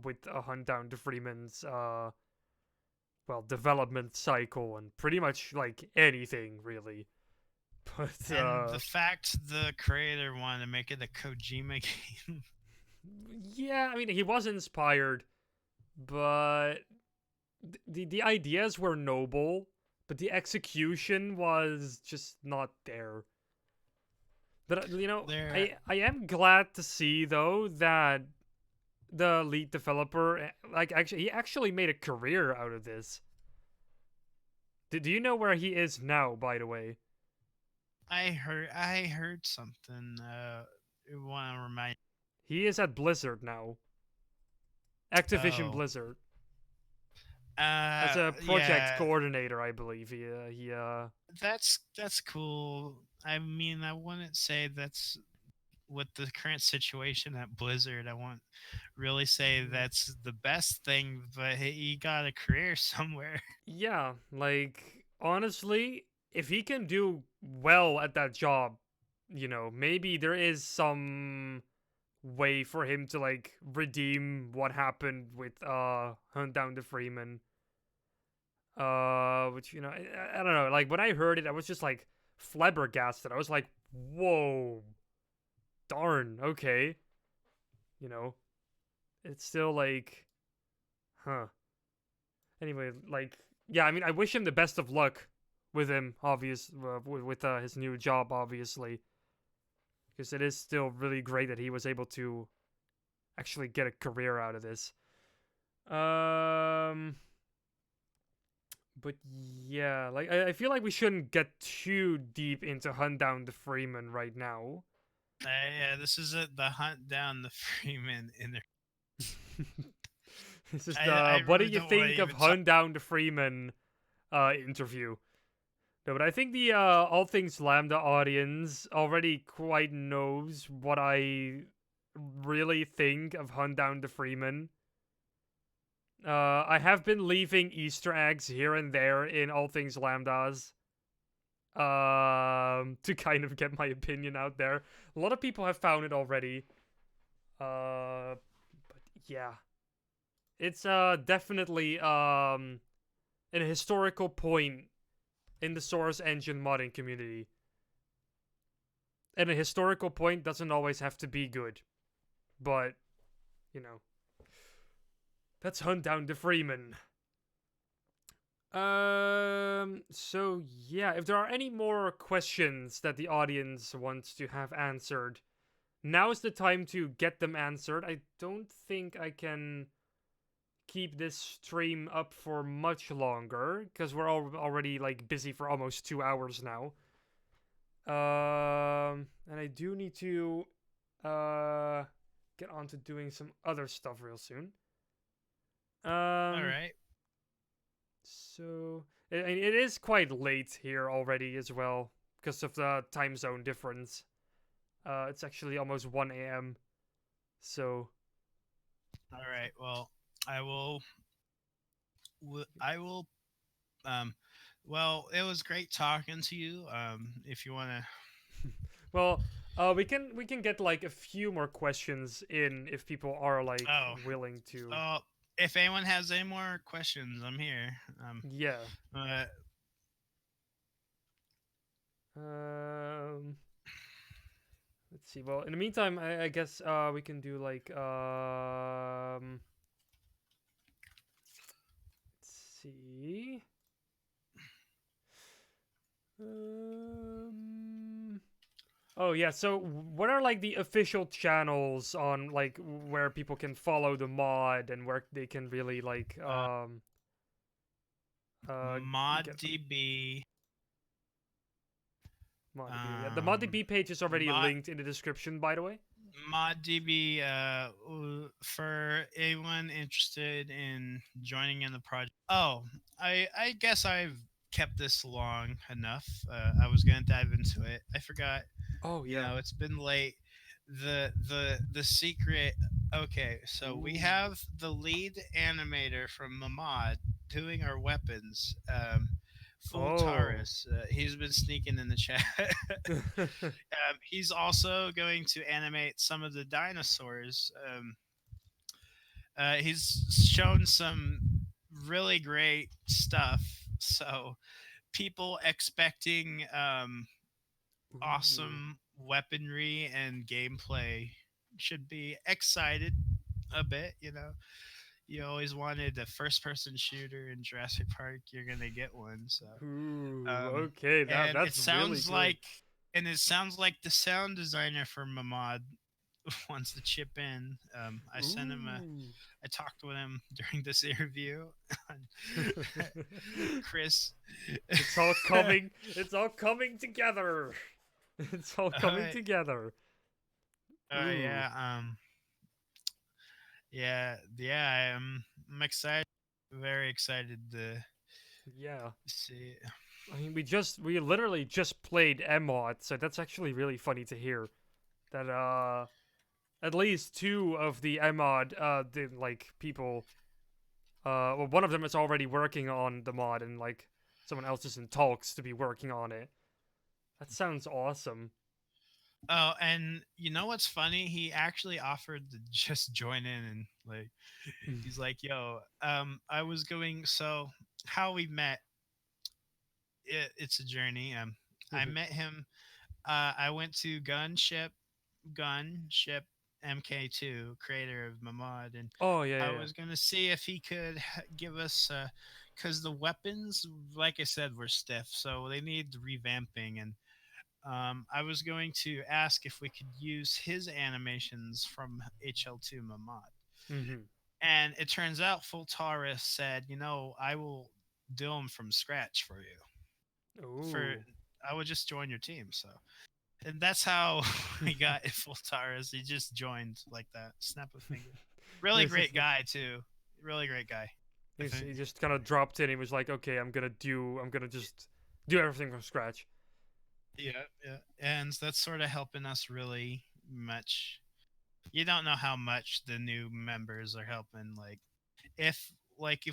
with Hunt Down the Freeman's development cycle and pretty much like anything really. But And the fact the creator wanted to make it a Kojima game. yeah, I mean he was inspired, but the ideas were noble, but the execution was just not there. But There, I am glad to see though that the lead developer he actually made a career out of this. Do you know where he is now, by the way? I heard something. Want to remind. He is at Blizzard now. Activision Oh, Blizzard. As a project yeah, coordinator, I believe. He that's cool. I mean, I wouldn't say that's with the current situation at Blizzard. I won't really say that's the best thing, but he got a career somewhere. yeah, like honestly, if he can do well at that job, maybe there is some way for him to like redeem what happened with Hunt Down the Freeman. Which I don't know. Like when I heard it, I was just like flabbergasted. I was like, whoa, darn, okay. You know, it's still like, huh. Anyway, like, yeah, I mean, I wish him the best of luck with him, with his new job, obviously, because it is still really great that he was able to actually get a career out of this. Um, but yeah, like I feel like we shouldn't get too deep into Hunt Down the Freeman right now. Yeah, this is the hunt down the Freeman in there. This is I the what do really you don't want to think of even talk. Hunt Down the Freeman interview? No, but I think the All Things Lambda audience already quite knows what I really think of Hunt Down the Freeman. I have been leaving Easter eggs here and there in All Things Lambdas to kind of get my opinion out there. A lot of people have found it already. But yeah. It's definitely an historical point in the Source Engine modding community. And a historical point doesn't always have to be good. But, you know. Let's hunt down the Freeman. So yeah, if there are any more questions that the audience wants to have answered, now is the time to get them answered. I don't think I can keep this stream up for much longer because we're already like busy for almost 2 hours now. And I do need to get on to doing some other stuff real soon. All right. So it is quite late here already as well because of the time zone difference. It's actually almost 1 a.m. So All right. Well, I will. I will. Um. Well, it was great talking to you. If you wanna. well, we can get like a few more questions in if people are like Oh. willing to. Oh. If anyone has any more questions, I'm here. Yeah. Uh, Um. Let's see. Well, in the meantime, I guess we can do like let's see. Um. Oh yeah. So what are like the official channels on like where people can follow the mod and where they can really like get ModDB. ModDB? Yeah, the ModDB page is already Mod linked in the description, by the way. ModDB. For anyone interested in joining in the project. Oh, I guess I've kept this long enough. I was gonna dive into it. I forgot. Oh You yeah. know, it's been late. The secret. Okay, so we Ooh. have the lead animator from the mod doing our weapons. Full Oh. Taurus. He's been sneaking in the chat. He's also going to animate some of the dinosaurs. He's shown some really great stuff. So people expecting Ooh. awesome weaponry and gameplay should be excited a bit. You always wanted a first-person shooter in Jurassic Park. You're gonna get one. So, Ooh. um, Okay. and That's really good. it sounds like the sound designer for Mamad wants to chip in. I sent him a. Ooh. I talked with him during this interview. Chris. It's all coming. It's all coming together. It's all coming Alright. together. Ooh. Yeah. Yeah. I'm excited. Very excited to Yeah. see. I mean, we literally just played Mod, so that's actually really funny to hear that at least two of the Mod did like people well, one of them is already working on the mod and like someone else is in talks to be working on it. That sounds awesome. Oh, and you know what's funny? He actually offered to just join in and like he's like, "Yo, I was going so how we met it's a journey. I met him I went to Gunship MK2, creator of Mamad, and Oh yeah, I yeah, yeah. was gonna see if he could give us because the weapons, like I said, were stiff, so they need revamping. And I was going to ask if we could use his animations from HL2 Mamad. Mm-hmm. And it turns out Full Taurus said, I will do them from scratch for you. For Ooh. I would just join your team. So, and that's how we got Full Taurus. He just joined like that, snap a finger. Really Yes, great guy too. Really great guy. I think. he just kind of dropped in. He was like, "Okay, I'm gonna just do everything from scratch." Yeah, yeah. And that's sort of helping us really much. You don't know how much the new members are helping. If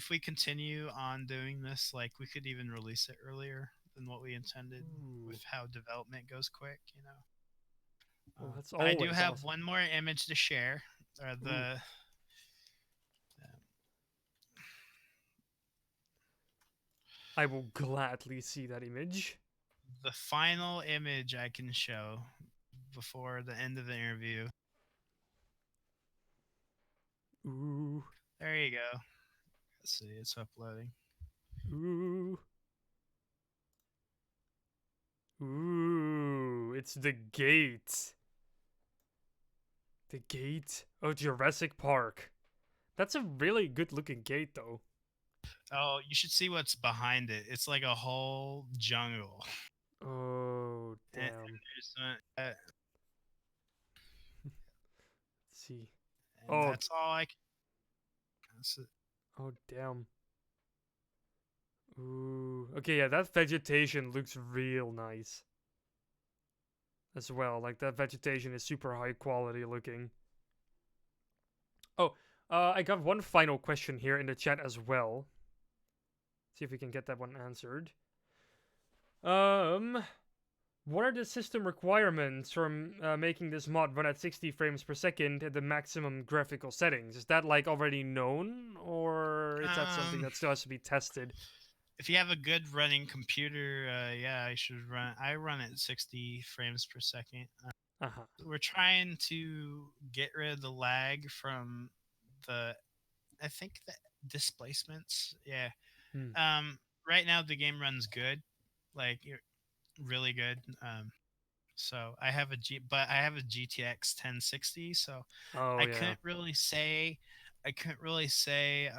we continue on doing this, like we could even release it earlier than what we intended Ooh. with how development goes quick. Well, that's I do always have awesome. one more image to share. Ooh. I will gladly see that image. The final image I can show before the end of the interview. Ooh. There you go. Let's see, it's uploading. Ooh. Ooh. It's the gate. The gate of Jurassic Park. That's a really good looking gate, though. Oh, you should see what's behind it. It's like a whole jungle. Oh, And damn. there's Let's see. and Oh, that's all I can. That's it. oh, damn. Ooh. Okay, yeah, that vegetation looks real nice as well. Like, that vegetation is super high quality looking. Oh, I got one final question here in the chat as well. See if we can get that one answered. What are the system requirements from making this mod run at 60 frames per second at the maximum graphical settings? Is that like already known, or is that something Um, that still has to be tested? if you have a good running computer, yeah, I should run. I run at 60 frames per second. Uh huh. We're trying to get rid of the lag from the, I think the displacements. Yeah. Hmm. Right now the game runs good, like really good. So I have a GTX 1060, so Oh I yeah. couldn't really say, I couldn't really say,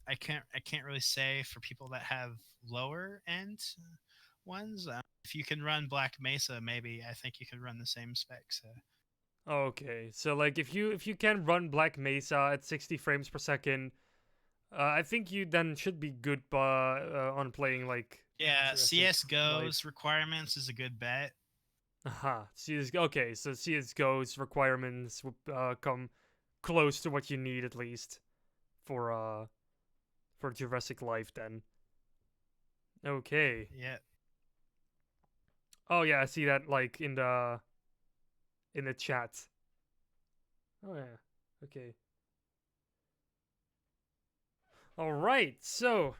I can't really say for people that have lower end ones. If you can run Black Mesa, maybe I think you could run the same specs. Okay. So like if you can run Black Mesa at 60 frames per second, I think you then should be good on playing like Yeah, Jurassic CS:GO's Life. requirements is a good bet. Aha. CS. Okay. So CS:GO's requirements would come close to what you need at least for Jurassic Life then. Okay. Yeah, Oh yeah, I see that like in the chat. Oh yeah. Okay. All right. So,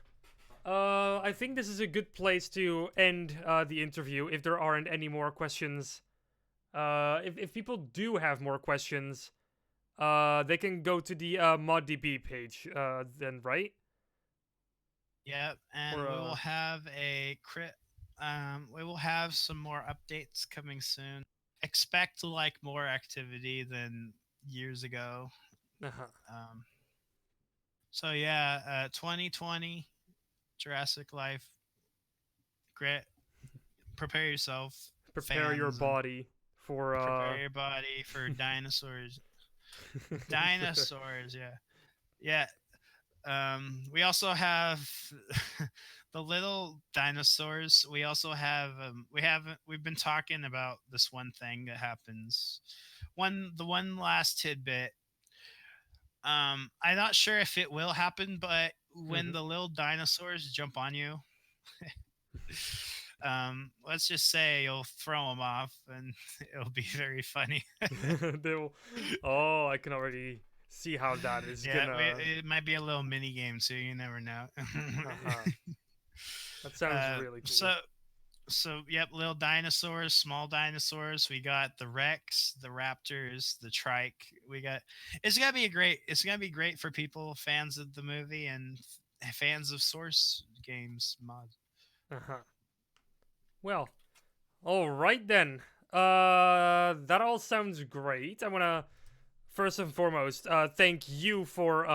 I think this is a good place to end the interview. If there aren't any more questions, if people do have more questions, they can go to the ModDB page. Then right? yeah, and Or we will have a crit. We will have some more updates coming soon. Expect like more activity than years ago. uh-huh. Um, so yeah, 2020 Jurassic Life. Great. Prepare yourself, Prepare your fans, and body for prepare your body for dinosaurs. Dinosaurs, yeah, yeah. We also have the little dinosaurs. We also have we've been talking about this one thing that happens. The one last tidbit. I'm not sure if it will happen, but when Mhm. the little dinosaurs jump on you, let's just say you'll throw them off, and it'll be very funny. They'll. Oh, I can already see how that is Yeah, gonna. it might be a little mini game too. You never know. Uh-huh. That sounds really cool. So yep, little dinosaurs, small dinosaurs. We got the Rex, the Raptors, the Trike. We got. It's gonna be great for people fans of the movie and fans of Source games mod. Uh-huh. Well, all right then. That all sounds great. I wanna first and foremost thank you for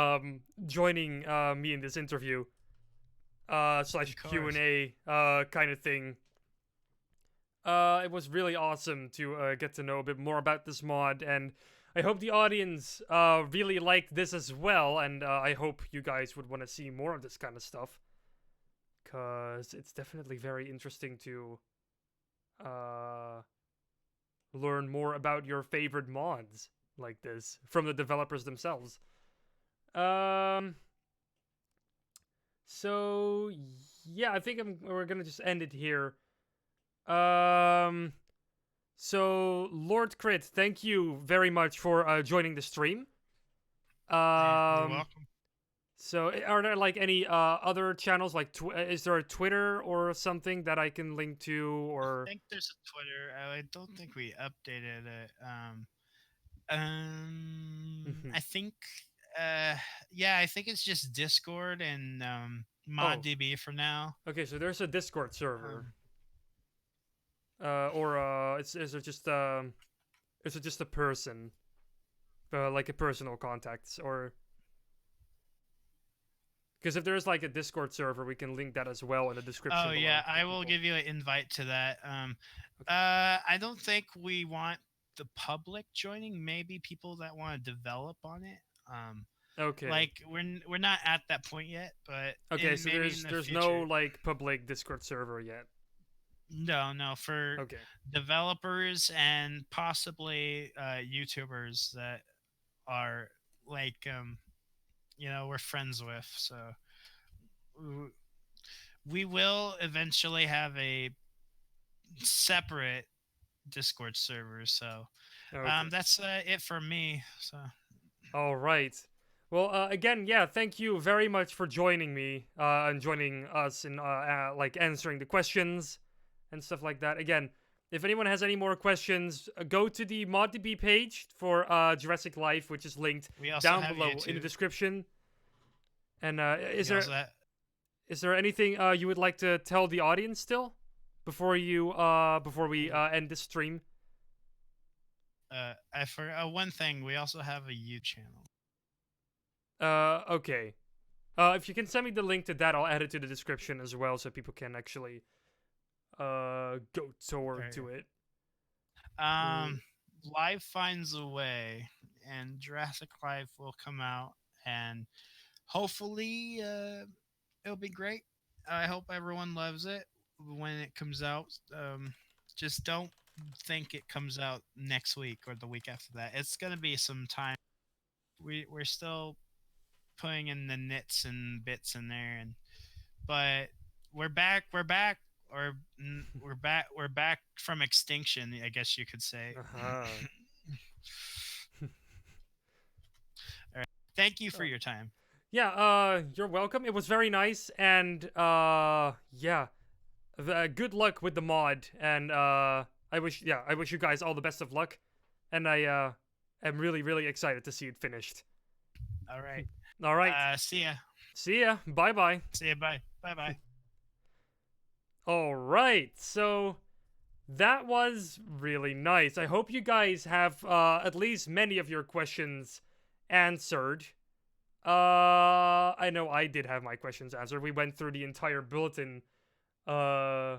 joining me in this interview slash Of Q and course. A kind of thing. It was really awesome to get to know a bit more about this mod, and I hope the audience really liked this as well. And I hope you guys would want to see more of this kind of stuff, cause it's definitely very interesting to uh learn more about your favorite mods like this from the developers themselves. Um. So yeah, I think we're gonna just end it here. Um. So Lord Crit, thank you very much for joining the stream. You're Um. welcome. So are there like any other channels like is there a Twitter or something that I can link to I or think there's a Twitter. I don't think we updated it. Mhm. I think. Uh, yeah, I think it's just Discord and Oh, ModDB for now. okay, so there's a Discord server. Um, Or is it just a person? Like a personal contacts or because if there's like a Discord server, we can link that as well in the description oh below yeah, for I will people. give you an invite to that. Okay. I don't think we want the public joining. Maybe people that want to develop on it. Okay. Like we're not at that point yet, but Okay, in so maybe in the there's no future. like public Discord server yet. No, for Okay. developers and possibly YouTubers that are like we're friends with. So w- we will eventually have a separate Discord server. So Okay. that's it for me. So All right. Well, again, yeah, thank you very much for joining me and joining us in like answering the questions and stuff like that. Again, if anyone has any more questions, go to the ModDB page for Jurassic Life, which is linked we also down have below in the YouTube. description. And We also have, is there anything you would like to tell the audience still before we end this stream? I forgot one thing. We also have a YouTube channel. Okay. If you can send me the link to that, I'll add it to the description as well, so people can actually go toward to it. Um, Life finds a way, and Jurassic Life will come out, and hopefully, it'll be great. I hope everyone loves it when it comes out. Just don't think it comes out next week or the week after that. It's gonna be some time. We're still putting in the nits and bits in there, and but we're back. We're back. Or we're back. We're back from extinction, I guess you could say. Uh-huh. All right. Thank you for your time. Yeah, you're welcome. It was very nice, and yeah, good luck with the mod, and I wish you guys all the best of luck, and I am really really excited to see it finished. All right. All right, See ya. see ya. Bye bye. See ya. Bye. Bye. Bye. All right, so that was really nice. I hope you guys have at least many of your questions answered. I know I did have my questions answered. We went through the entire bulletin, a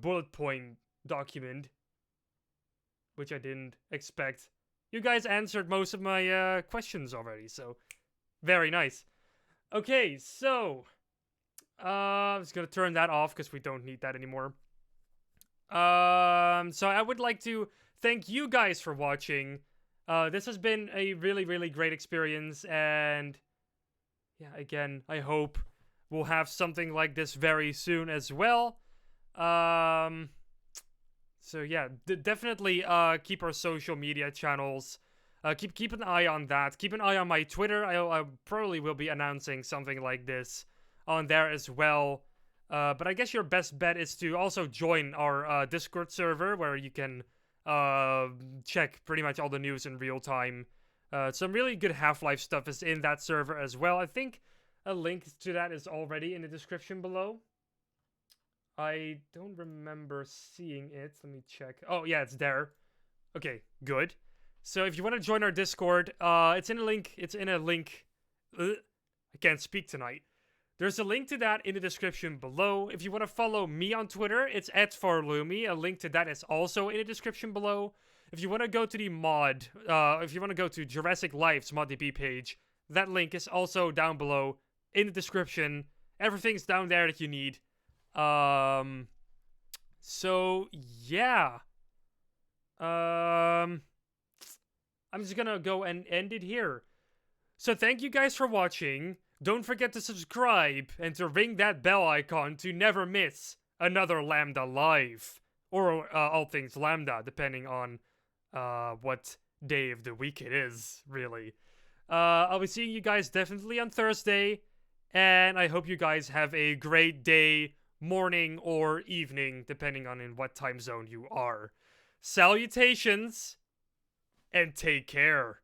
bullet point document, which I didn't expect. You guys answered most of my questions already, so very nice. Okay, so I'm just gonna turn that off because we don't need that anymore. So I would like to thank you guys for watching. This has been a really, really great experience, and yeah, again, I hope we'll have something like this very soon as well. So yeah, definitely keep our social media channels. Keep an eye on that. Keep an eye on my Twitter. I probably will be announcing something like this on there as well. But I guess your best bet is to also join our Discord server where you can check pretty much all the news in real time. Some really good Half-Life stuff is in that server as well. I think a link to that is already in the description below. I don't remember seeing it. Let me check. Oh, yeah, it's there. Okay, good. So if you want to join our Discord, it's in a link. It's in a link. I can't speak tonight. There's a link to that in the description below. If you want to follow me on Twitter, it's @farlumi. A link to that is also in the description below. If you want to go to the mod, if you want to go to Jurassic Life's ModDB page, that link is also down below in the description. Everything's down there that you need. So yeah. I'm just gonna go and end it here. So thank you guys for watching. Don't forget to subscribe and to ring that bell icon to never miss another Lambda live. Or all things Lambda, depending on what day of the week it is, really. I'll be seeing you guys definitely on Thursday. And I hope you guys have a great day, morning, or evening, depending on in what time zone you are. Salutations, and take care.